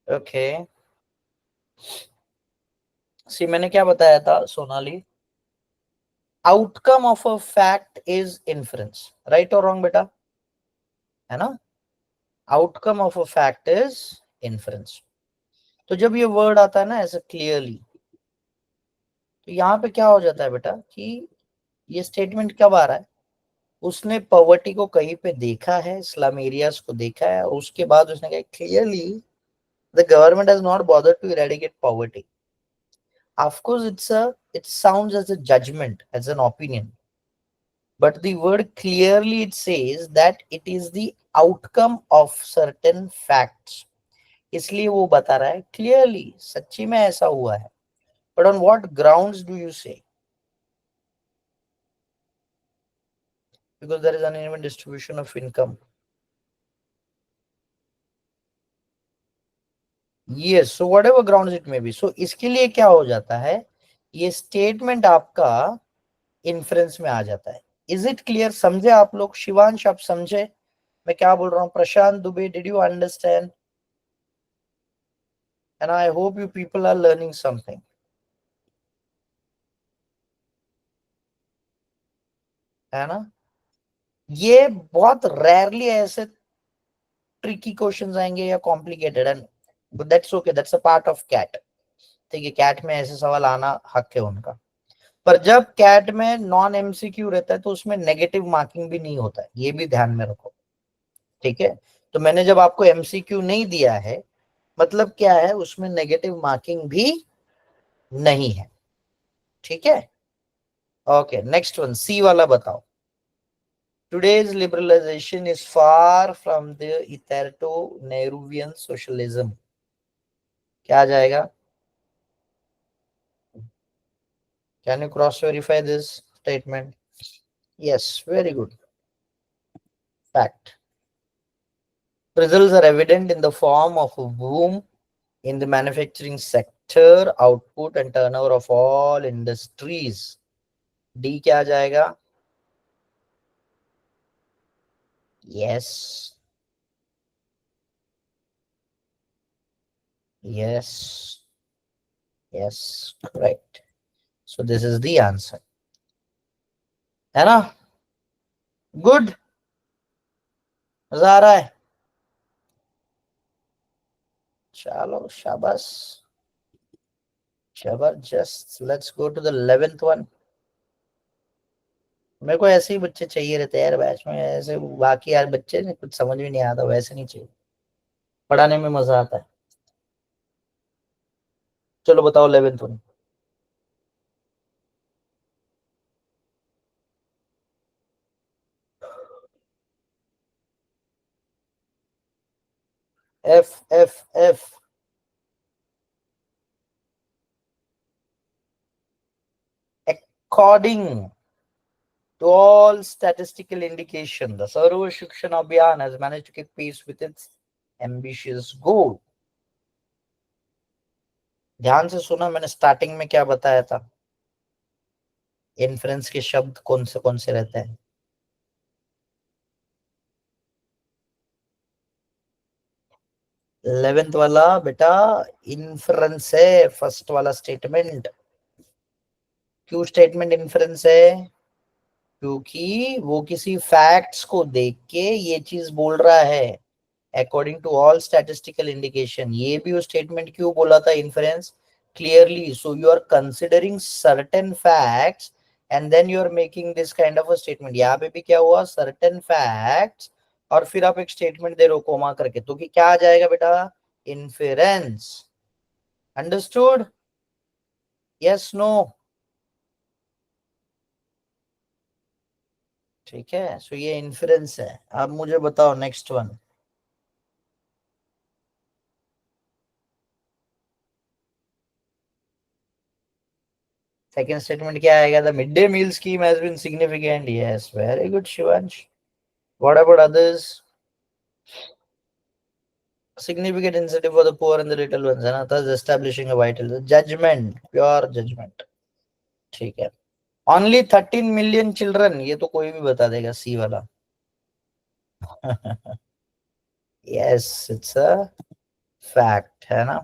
ओके, सी मैंने क्या बताया था Sonali? Outcome of a fact is inference, right और रॉन्ग बेटा? है ना? Outcome of a fact is inference. तो जब ये वर्ड आता है ना ऐसे क्लियरली, तो यहाँ पे क्या हो जाता है बेटा कि ये स्टेटमेंट कब आ रहा है? उसने पॉवर्टी को कहीं पे देखा है, स्लम एरियाज को देखा है, और उसके बाद उसने कहा clearly the government has not bothered to eradicate poverty. Of course it sounds as a judgement, as an opinion, but the word clearly it says that it is the outcome of certain facts. इसलिए वो बता रहा है clearly सच्ची में ऐसा हुआ है। But on what grounds do you say? Because there is an uneven distribution of income. Yes, so whatever grounds it may be. So इसके लिए क्या हो जाता है, ये स्टेटमेंट आपका इन्फ्रेंस में आ जाता है। Is it clear? समझे आप लोग? शिवांश आप समझे मैं क्या बोल रहा हूँ? Prashant Dubey, did you understand? And I hope you people are learning something, है ना? ये बहुत रेयरली ऐसे ट्रिकी क्वेश्चंस आएंगे या complicated, and that's okay, that's a part of CAT. ठीक है, कैट में ऐसे सवाल आना हक है उनका। पर जब कैट में नॉन एमसीक्यू रहता है तो उसमें नेगेटिव मार्किंग भी नहीं होता है, ये भी ध्यान में रखो, ठीक है? तो मैंने जब आपको एमसीक्यू नहीं दिया है, मतलब क्या है, उसमें नेगेटिव मार्किंग भी नहीं है, ठीक है? ओके, नेक्स्ट वन, सी वाला बताओ। Today's liberalization is far from the hitherto Nehruvian socialism. क्या आ जाएगा? Can you cross verify this statement? Yes, very good. Fact. Results are evident in the form of a boom in the manufacturing sector, output and turnover of all industries. D क्या आ जाएगा? Yes. Yes. Yes. Correct. So this is the answer. है ना? Good. मजा आ रहा है? चलो शाबाश, जबरदस्त। Let's go to the 11th one. मेरे को ऐसे ही बच्चे चाहिए रहते हैं यार बैच में, ऐसे बाकी यार बच्चे ने कुछ समझ में नहीं आता, वैसे नहीं चाहिए, पढ़ाने में मजा आता है। चलो बताओ 11th one. F F F. According to all statistical indication, the Sarva Shikshan Abhiyan has managed to keep pace with its ambitious goal. ध्यान से सुना, मैंने स्टार्टिंग में क्या बताया था? इन्फ्रेंस के शब्द कौन से रहते हैं? 11th वाला बेटा इन्फ्रेंस है, फर्स्ट वाला स्टेटमेंट। क्यों स्टेटमेंट इन्फ्रेंस है? क्योंकि वो किसी फैक्ट्स को देख के ये चीज बोल रहा है, according to all statistical indication. ये भी वो स्टेटमेंट क्यों बोला था inference? Clearly, so you are considering certain facts and then you are making this kind of a statement. यहाँ पे भी क्या हुआ, सर्टेन फैक्ट्स और फिर आप एक स्टेटमेंट दे रहे हो कोमा करके, तो कि क्या आ जाएगा बेटा? इन्फेरेंस। अंडरस्टूड? Yes, no? ठीक है, सो ये इन्फ्रेंस है। अब मुझे बताओ नेक्स्ट वन। सेकेंड स्टेटमेंट क्या आएगा? The mid day meal scheme has been significant. Yes, very good Shivansh. What about others? Significant incentive for the poor and the little ones, है ना, thus establishing a vital judgment, pure judgment। ठीक है। Only 13 million children, ये तो कोई भी बता देगा, सी वाला। yes, it's a fact, है ना।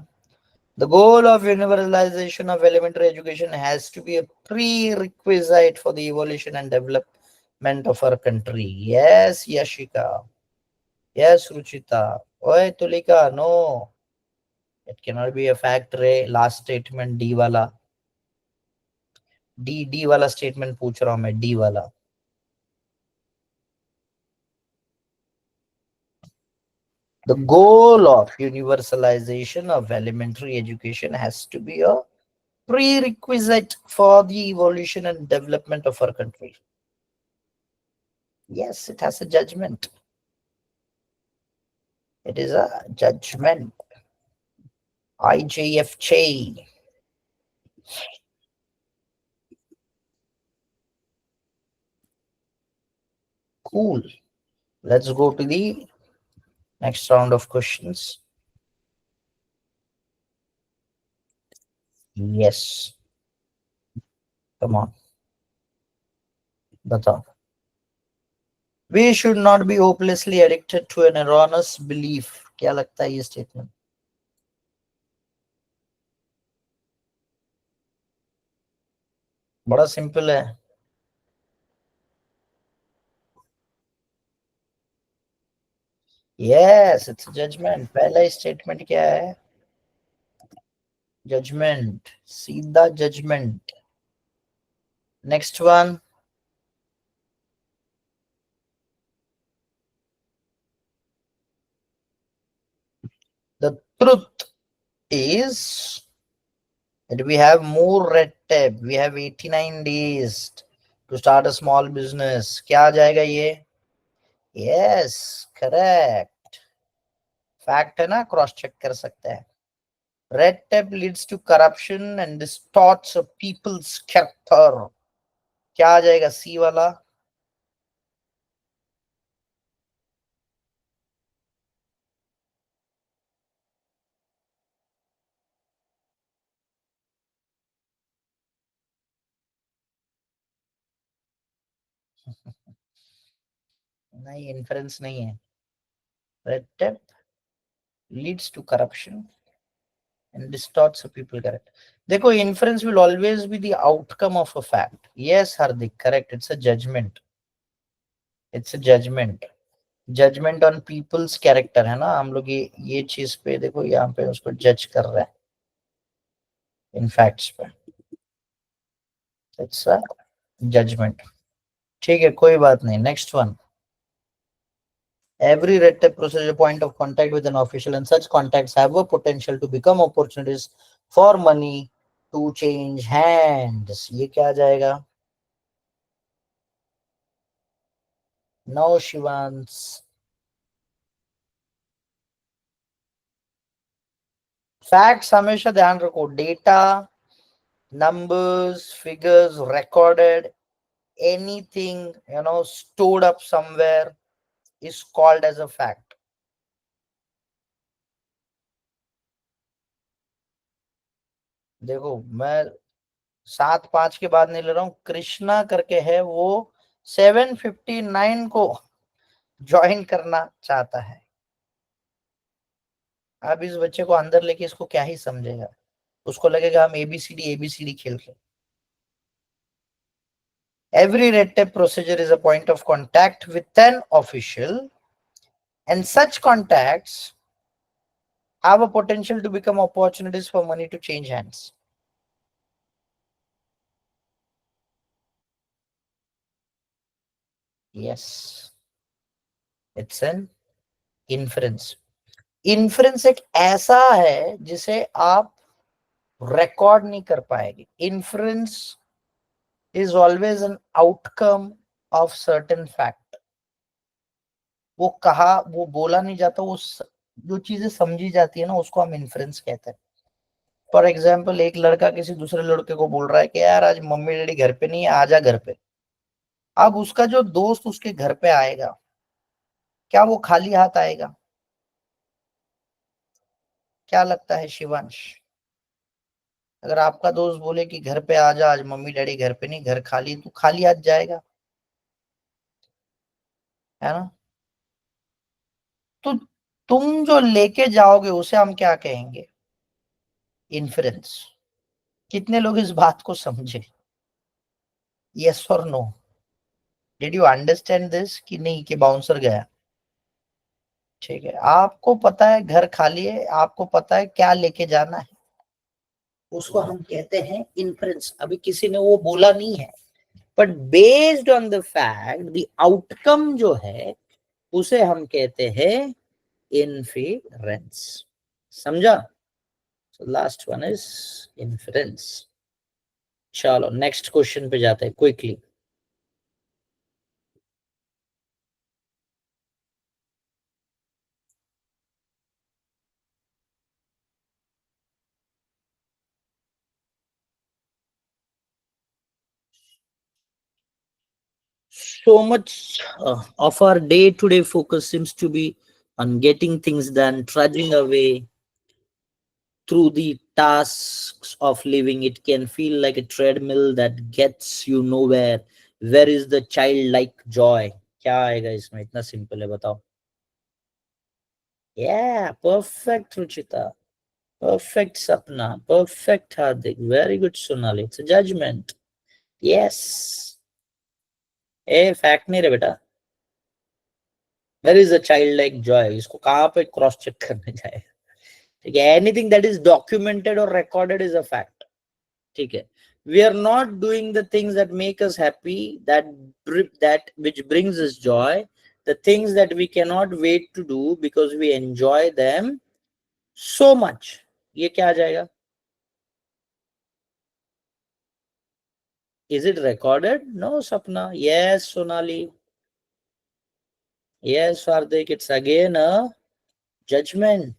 The goal of universalization of elementary education has to be a prerequisite for the evolution and development of our country। Yes, Yashika। Yes, Ruchita। Oye, Tulika, no, it cannot be a fact रे। Last statement D वाला, D वाला statement पूछ रहा हूं मैं, D वाला। The goal of universalization of elementary education has to be a prerequisite for the evolution and development of our country। Yes, it has a judgment। It is a judgment। IJFJ। Cool। Let's go to the next round of questions। Yes, come on, बताओ। We should not be hopelessly addicted to an erroneous belief। क्या लगता है ये statement? बड़ा simple है। Yes, it's judgement. पहला statement क्या है? जजमेंट, सीधा judgement. Next one. The truth is that we have more red tape। We have 89 days to start a small business। क्या आ जाएगा ये? Yes, correct. फैक्ट है ना, क्रॉस चेक कर सकते हैं। Red tape leads to corruption and distorts a people's character. क्या आ जाएगा? सी वाला। नहीं, इन्फ्रेंस नहीं है। Red tape leads to corruption and distorts a people character। देखो, inference will always be the outcome of a fact। yes Hardik, correct, it's a judgment। it's a judgment। judgment on people's character, है ना। हम लोग ये चीज पे देखो, यहाँ पे उसको जज कर रहे हैं इन फैक्ट्स पे। It's a judgement. ठीक है, कोई बात नहीं। Next one. Every red tape process is a point of contact with an official, and such contacts have a potential to become opportunities for money to change hands। ये क्या आ जाएगा? No, Shivansh. Facts हमेशा ध्यान रखो। Data, numbers, figures recorded, anything stored up somewhere is called as a fact। देखो, मैं 7-5 के बाद नहीं ले रहा हूँ। कृष्णा करके है, वो 7:59 को ज्वाइन करना चाहता है। आप इस बच्चे को अंदर लेके इसको क्या ही समझेगा, उसको लगेगा हम एबीसीडी खेल रहे। Every red tape procedure is a point of contact with an official, and such contacts have a potential to become opportunities for money to change hands. Yes, it's an inference. Inference एक ऐसा है जिसे आप record नहीं कर पाएंगे. Inference is always an outcome of certain fact. वो कहा, वो बोला नहीं जाता, वो जो चीजें समझी जाती है ना, उसको हम इन्फ्रेंस कहते हैं. फॉर एग्जाम्पल, एक लड़का किसी दूसरे लड़के को बोल रहा है कि यार आज मम्मी डैडी घर पे नहीं है, आजा घर पे. अब उसका जो दोस्त उसके घर पे आएगा, क्या वो खाली हाथ आएगा? क्या लगता है शिवांश? अगर आपका दोस्त बोले कि घर पे आजा, आज मम्मी डैडी घर पे नहीं, घर खाली, तो खाली हाथ जाएगा? है ना? तो तुम जो लेके जाओगे उसे हम क्या कहेंगे? इन्फ्रेंस. कितने लोग इस बात को समझे? यस और no? Did you understand this कि नहीं, कि बाउंसर गया? ठीक है, आपको पता है घर खाली है, आपको पता है क्या लेके जाना है, उसको हम कहते हैं इन्फ्रेंस. अभी किसी ने वो बोला नहीं है, but based on the fact, the outcome जो है उसे हम कहते हैं इन्फेरेंस. समझा? Last one is inference. चलो नेक्स्ट क्वेश्चन पे जाते हैं quickly. So much of our day to day focus seems to be on getting things done, trudging away through the tasks of living. It can feel like a treadmill that gets you nowhere. Where is the childlike joy? क्या आएगा इसमें? इतना simple है, बताओ. Yeah, perfect Ruchita, perfect Sapna, perfect Hardik, very good Sonali. It's a judgment. Yes. A fact नहीं रे बेटा. Where is the childlike joy? इसको कहाँ पे क्रॉस चेक करने जाए? ठीक है, एनीथिंग दैट इज डॉक्यूमेंटेड और रिकॉर्डेड इज अ फैक्ट. ठीक है, we are not doing the things that make us happy, that which brings us joy, the things that we cannot wait to do because we enjoy them so much. ये क्या आ जाएगा? Is it recorded? No, Sapna. Yes, Sonali. Yes, Hardik. It's again a judgment.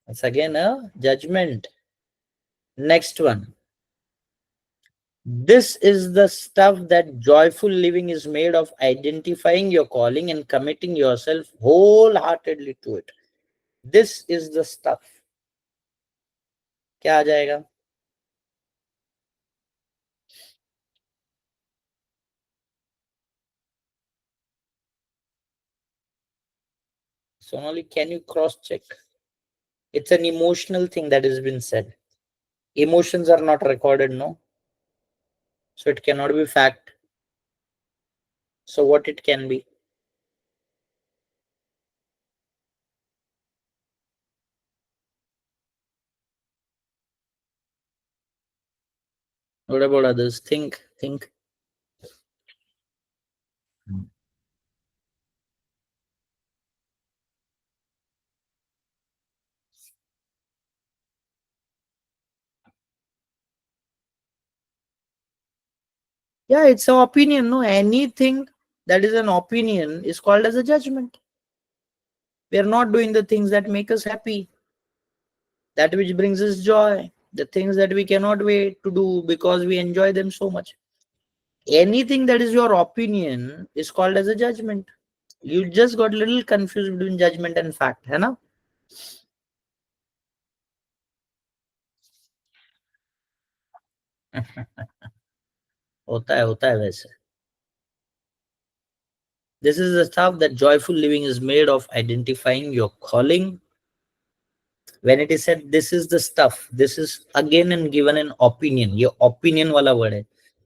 It's again a judgment. Next one. This is the stuff that joyful living is made of: identifying your calling and committing yourself wholeheartedly to it. This is the stuff. क्या आ जाएगा? Sonali, can you cross check? It's an emotional thing that has been said. Emotions are not recorded, no? So it cannot be fact. So what it can be? What about others? Think. Yeah, it's an opinion. No, anything that is an opinion is called as a judgment. We are not doing the things that make us happy, that which brings us joy, the things that we cannot wait to do because we enjoy them so much. Anything that is your opinion is called as a judgment. You just got a little confused between judgment and fact, है ना? होता है वैसे. This is the stuff that joyful living is made of, identifying your calling. When it is said this is the stuff, this is again and given an opinion. Your opinion wala word hai.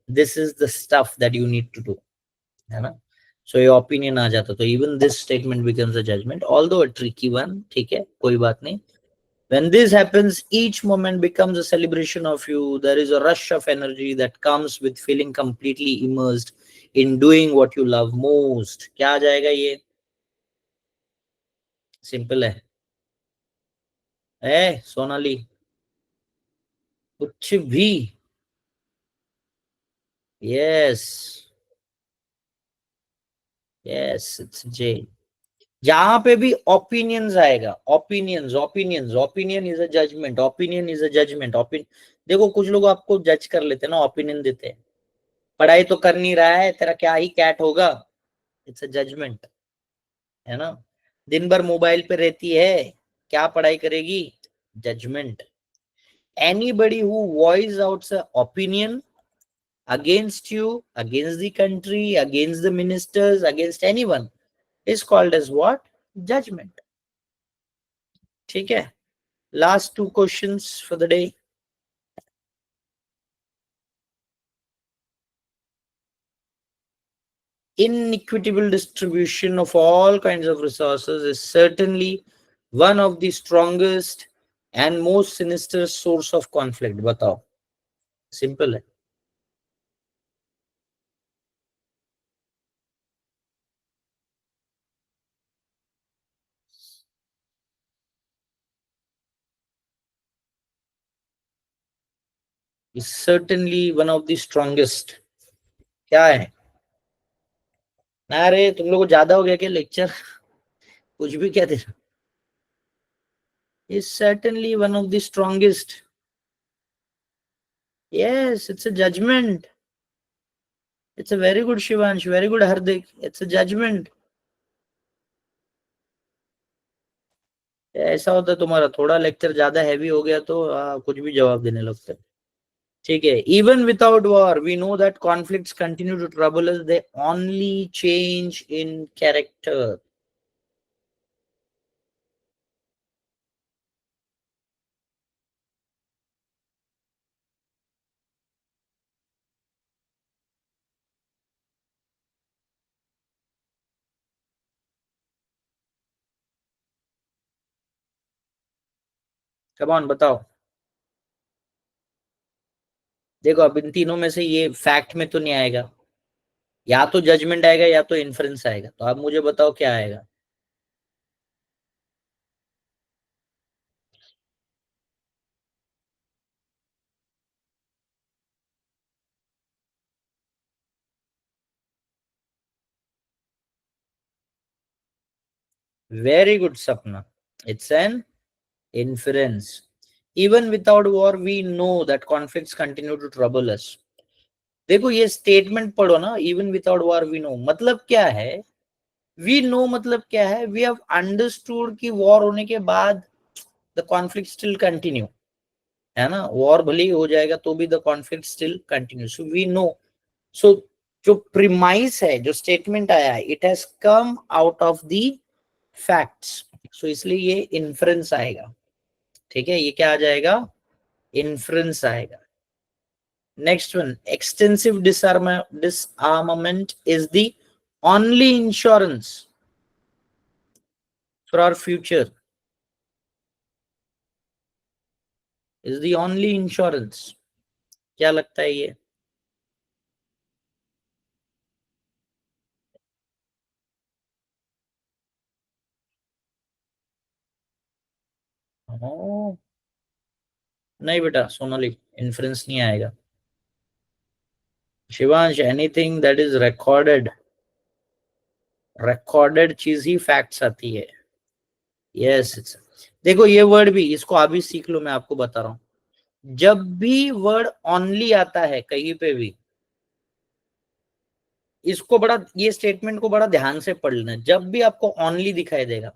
This is the stuff that you need to do. है ना? So your opinion आ जाता, तो even this statement becomes a judgment, although a tricky one. ठीक है, कोई बात नहीं. When this happens, each moment becomes a celebration of you. There is a rush of energy that comes with feeling completely immersed in doing what you love most. क्या आ जाएगा ये? Simple है. सोनाली, कुछ भी. Yes yes, it's J. जहां पे भी ओपिनियंस आएगा, opinions opinions, opinion is a judgement, opinion is a judgement, opinion. देखो कुछ लोग आपको जज कर लेते हैं ना, ओपिनियन देते हैं. पढ़ाई तो कर नहीं रहा है, तेरा क्या ही कैट होगा. इट्स अ जजमेंट, है ना. दिन भर मोबाइल पे रहती है, क्या पढ़ाई करेगी. Judgement. Anybody who voice out opinion against you, against the country, against the ministers, against anyone is called as what? Judgment. ठीक है. Last two questions for the day. Inequitable distribution of all kinds of resources is certainly one of the strongest and most sinister source of conflict. बताओ. Simple है. Is certainly one of the strongest. क्या है? अरे तुम लोगों को ज्यादा हो गया क्या लेक्चर? कुछ भी कहते हैं. Is certainly one of the strongest. Yes, it's a judgment. It's a very good Shivansh, very good Hardik. It's a judgment. ऐसा होता है तुम्हारा थोड़ा लेक्चर ज्यादा हैवी हो गया तो कुछ भी जवाब देने लगते हैं. ठीक है. Even without war, we know that conflicts continue to trouble us. They only change in character. Come on, बताओ. देखो अब इन तीनों में से ये फैक्ट में तो नहीं आएगा, या तो जजमेंट आएगा या तो इन्फ्रेंस आएगा. तो आप मुझे बताओ क्या आएगा. Very good, Sapna. It's an inference. Even without war, we know that conflicts continue to trouble us. देखो ये स्टेटमेंट पढ़ो ना. Even without war we know मतलब क्या है. वी नो मतलब क्या है. वी हैव अंडरस्टूड कि वॉर होने के बाद द कॉन्फ्लिक्ट स्टिल कंटिन्यू, है ना. वॉर भले ही हो जाएगा तो भी the conflict still continue. So we know. So जो प्रीमाइस है, जो स्टेटमेंट आया है, it has come out of the facts. So इसलिए ये इन्फ्रेंस आएगा. ठीक है. ये क्या आ जाएगा? इन्फ्रेंस आएगा. Next one, extensive disarmament is the only insurance for our future. Is the only insurance. क्या लगता है ये? नहीं बेटा सोनाली, इन्फ्रेंस नहीं आएगा. Shivansh, anything that is recorded, recorded चीज ही फैक्ट्स आती है. यस. देखो ये वर्ड भी, इसको अभी सीख लो. मैं आपको बता रहा हूं, जब भी वर्ड ओनली आता है कहीं पे भी, इसको बड़ा, ये स्टेटमेंट को बड़ा ध्यान से पढ़ लेना. जब भी आपको ओनली दिखाई देगा,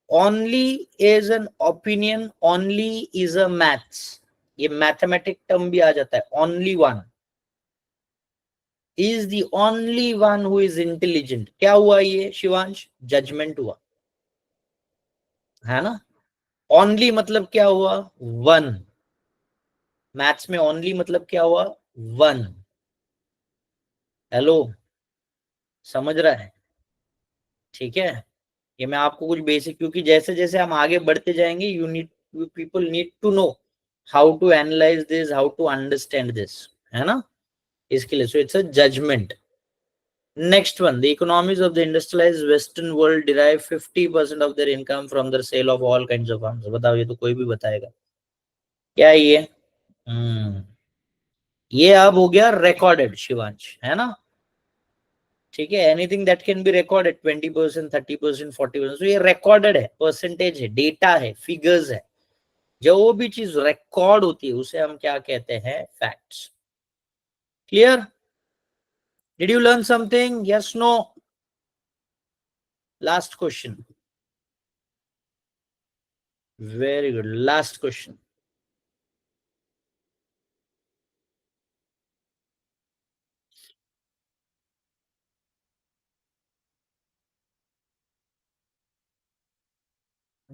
only is an opinion, only is a maths. ये मैथमेटिक टर्म भी आ जाता है. Only one. is the only one who is intelligent. क्या हुआ ये शिवांश? जजमेंट हुआ है ना. ओनली मतलब क्या हुआ? वन. मैथ्स में ओनली मतलब क्या हुआ? वन. हेलो, समझ रहा है? ठीक है, ये मैं आपको कुछ बेसिक, क्योंकि जैसे जैसे हम आगे बढ़ते जाएंगे you people need to know how to analyse this, how to understand this, है ना. इसके लिए so it's a judgement. Next one, the economies of the industrialized Western world derive 50% of their income from the sale of all kinds of arms. बताओ, ये तो कोई भी बताएगा. क्या है ये? ये अब हो गया रिकॉर्डेड शिवांश, है ना. ठीक है, anything that can be recorded 20%, 30%, 40%, तो ये रिकॉर्डेड है, परसेंटेज है, डेटा है, फिगर्स है. जो भी चीज रिकॉर्ड होती है उसे हम क्या कहते हैं? Facts. Clear? Did you learn something? Yes, no? Last question. Very good. Last question.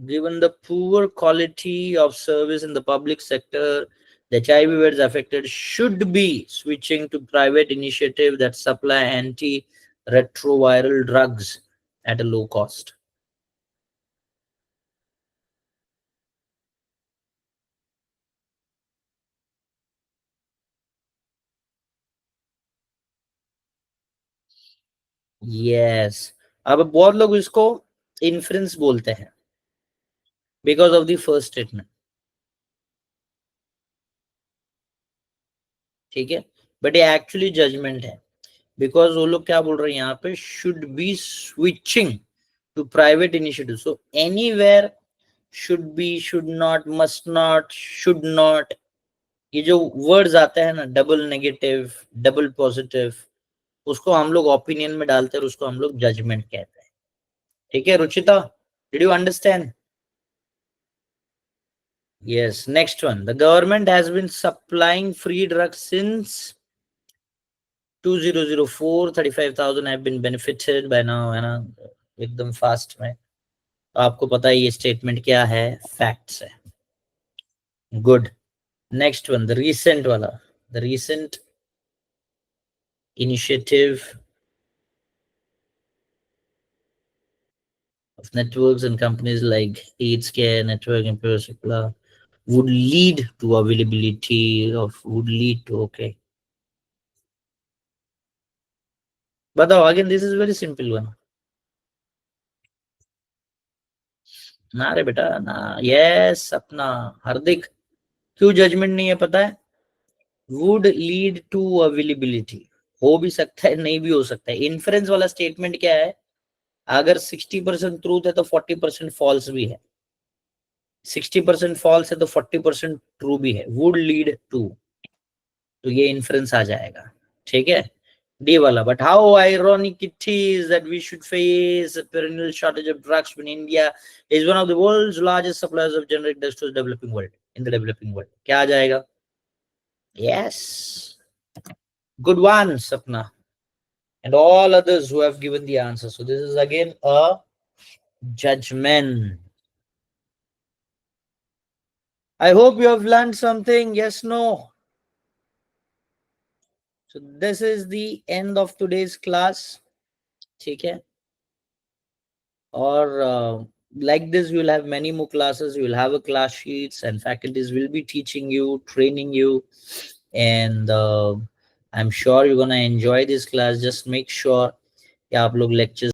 Given the poor quality of service in the public sector, the HIV AIDS affected should be switching to private initiative that supply anti-retroviral drugs at a low cost. Yes. अब बहुत लोग इसको inference बोलते हैं because of the first statement. ठीक है, but ये actually judgement है. बिकॉज वो लोग क्या बोल रहे हैं यहाँ पे? Should be switching to private initiative. So anywhere should be, should not, must not, should not, ये जो वर्ड्स आते हैं ना, डबल नेगेटिव, डबल पॉजिटिव, उसको हम लोग ओपिनियन में डालते हैं और उसको हम लोग जजमेंट कहते हैं. ठीक है Ruchita, did you understand? yes. Next one, the government has been supplying free drugs since 2004. 35,000 have been benefited by now, है ना, एकदम फास्ट में. आपको पता है ये स्टेटमेंट क्या है? फैक्ट्स है. Good. Next one, the recent वाला. The recent initiative of networks and companies like AIDScare network and Pure would lead to availability of, would lead to, okay. बताओ again, this is very simple one. ना रे बेटा ना. Yes अपना हार्दिक, क्यों judgement नहीं है पता है? Would lead to availability. हो भी सकता है, नहीं भी हो सकता है. इन्फ्रेंस वाला स्टेटमेंट क्या है? अगर 60% ट्रूथ है तो 40% फॉल्स भी है. 60% फॉल्स है तो 40% ट्रू भी है. वुड लीड टू, तो ये इन्फ्रेंस आ जाएगा. ठीक है, डी वाला. But how ironic it is that we should face a perennial shortage of drugs when India is one of the world's largest suppliers of generic drugs to the developing world. In the developing world क्या आ जाएगा? Yes, good one Sapna and all others who have given the answer. So this is again a judgment. I hope you have learned something. Yes, no? So this is the end of today's class. ठीक है, or like this, you will have many more classes. You will have a class sheets and faculties will be teaching you, training you, and I'm sure you're gonna enjoy this class. Just make sure कि आप लोग lectures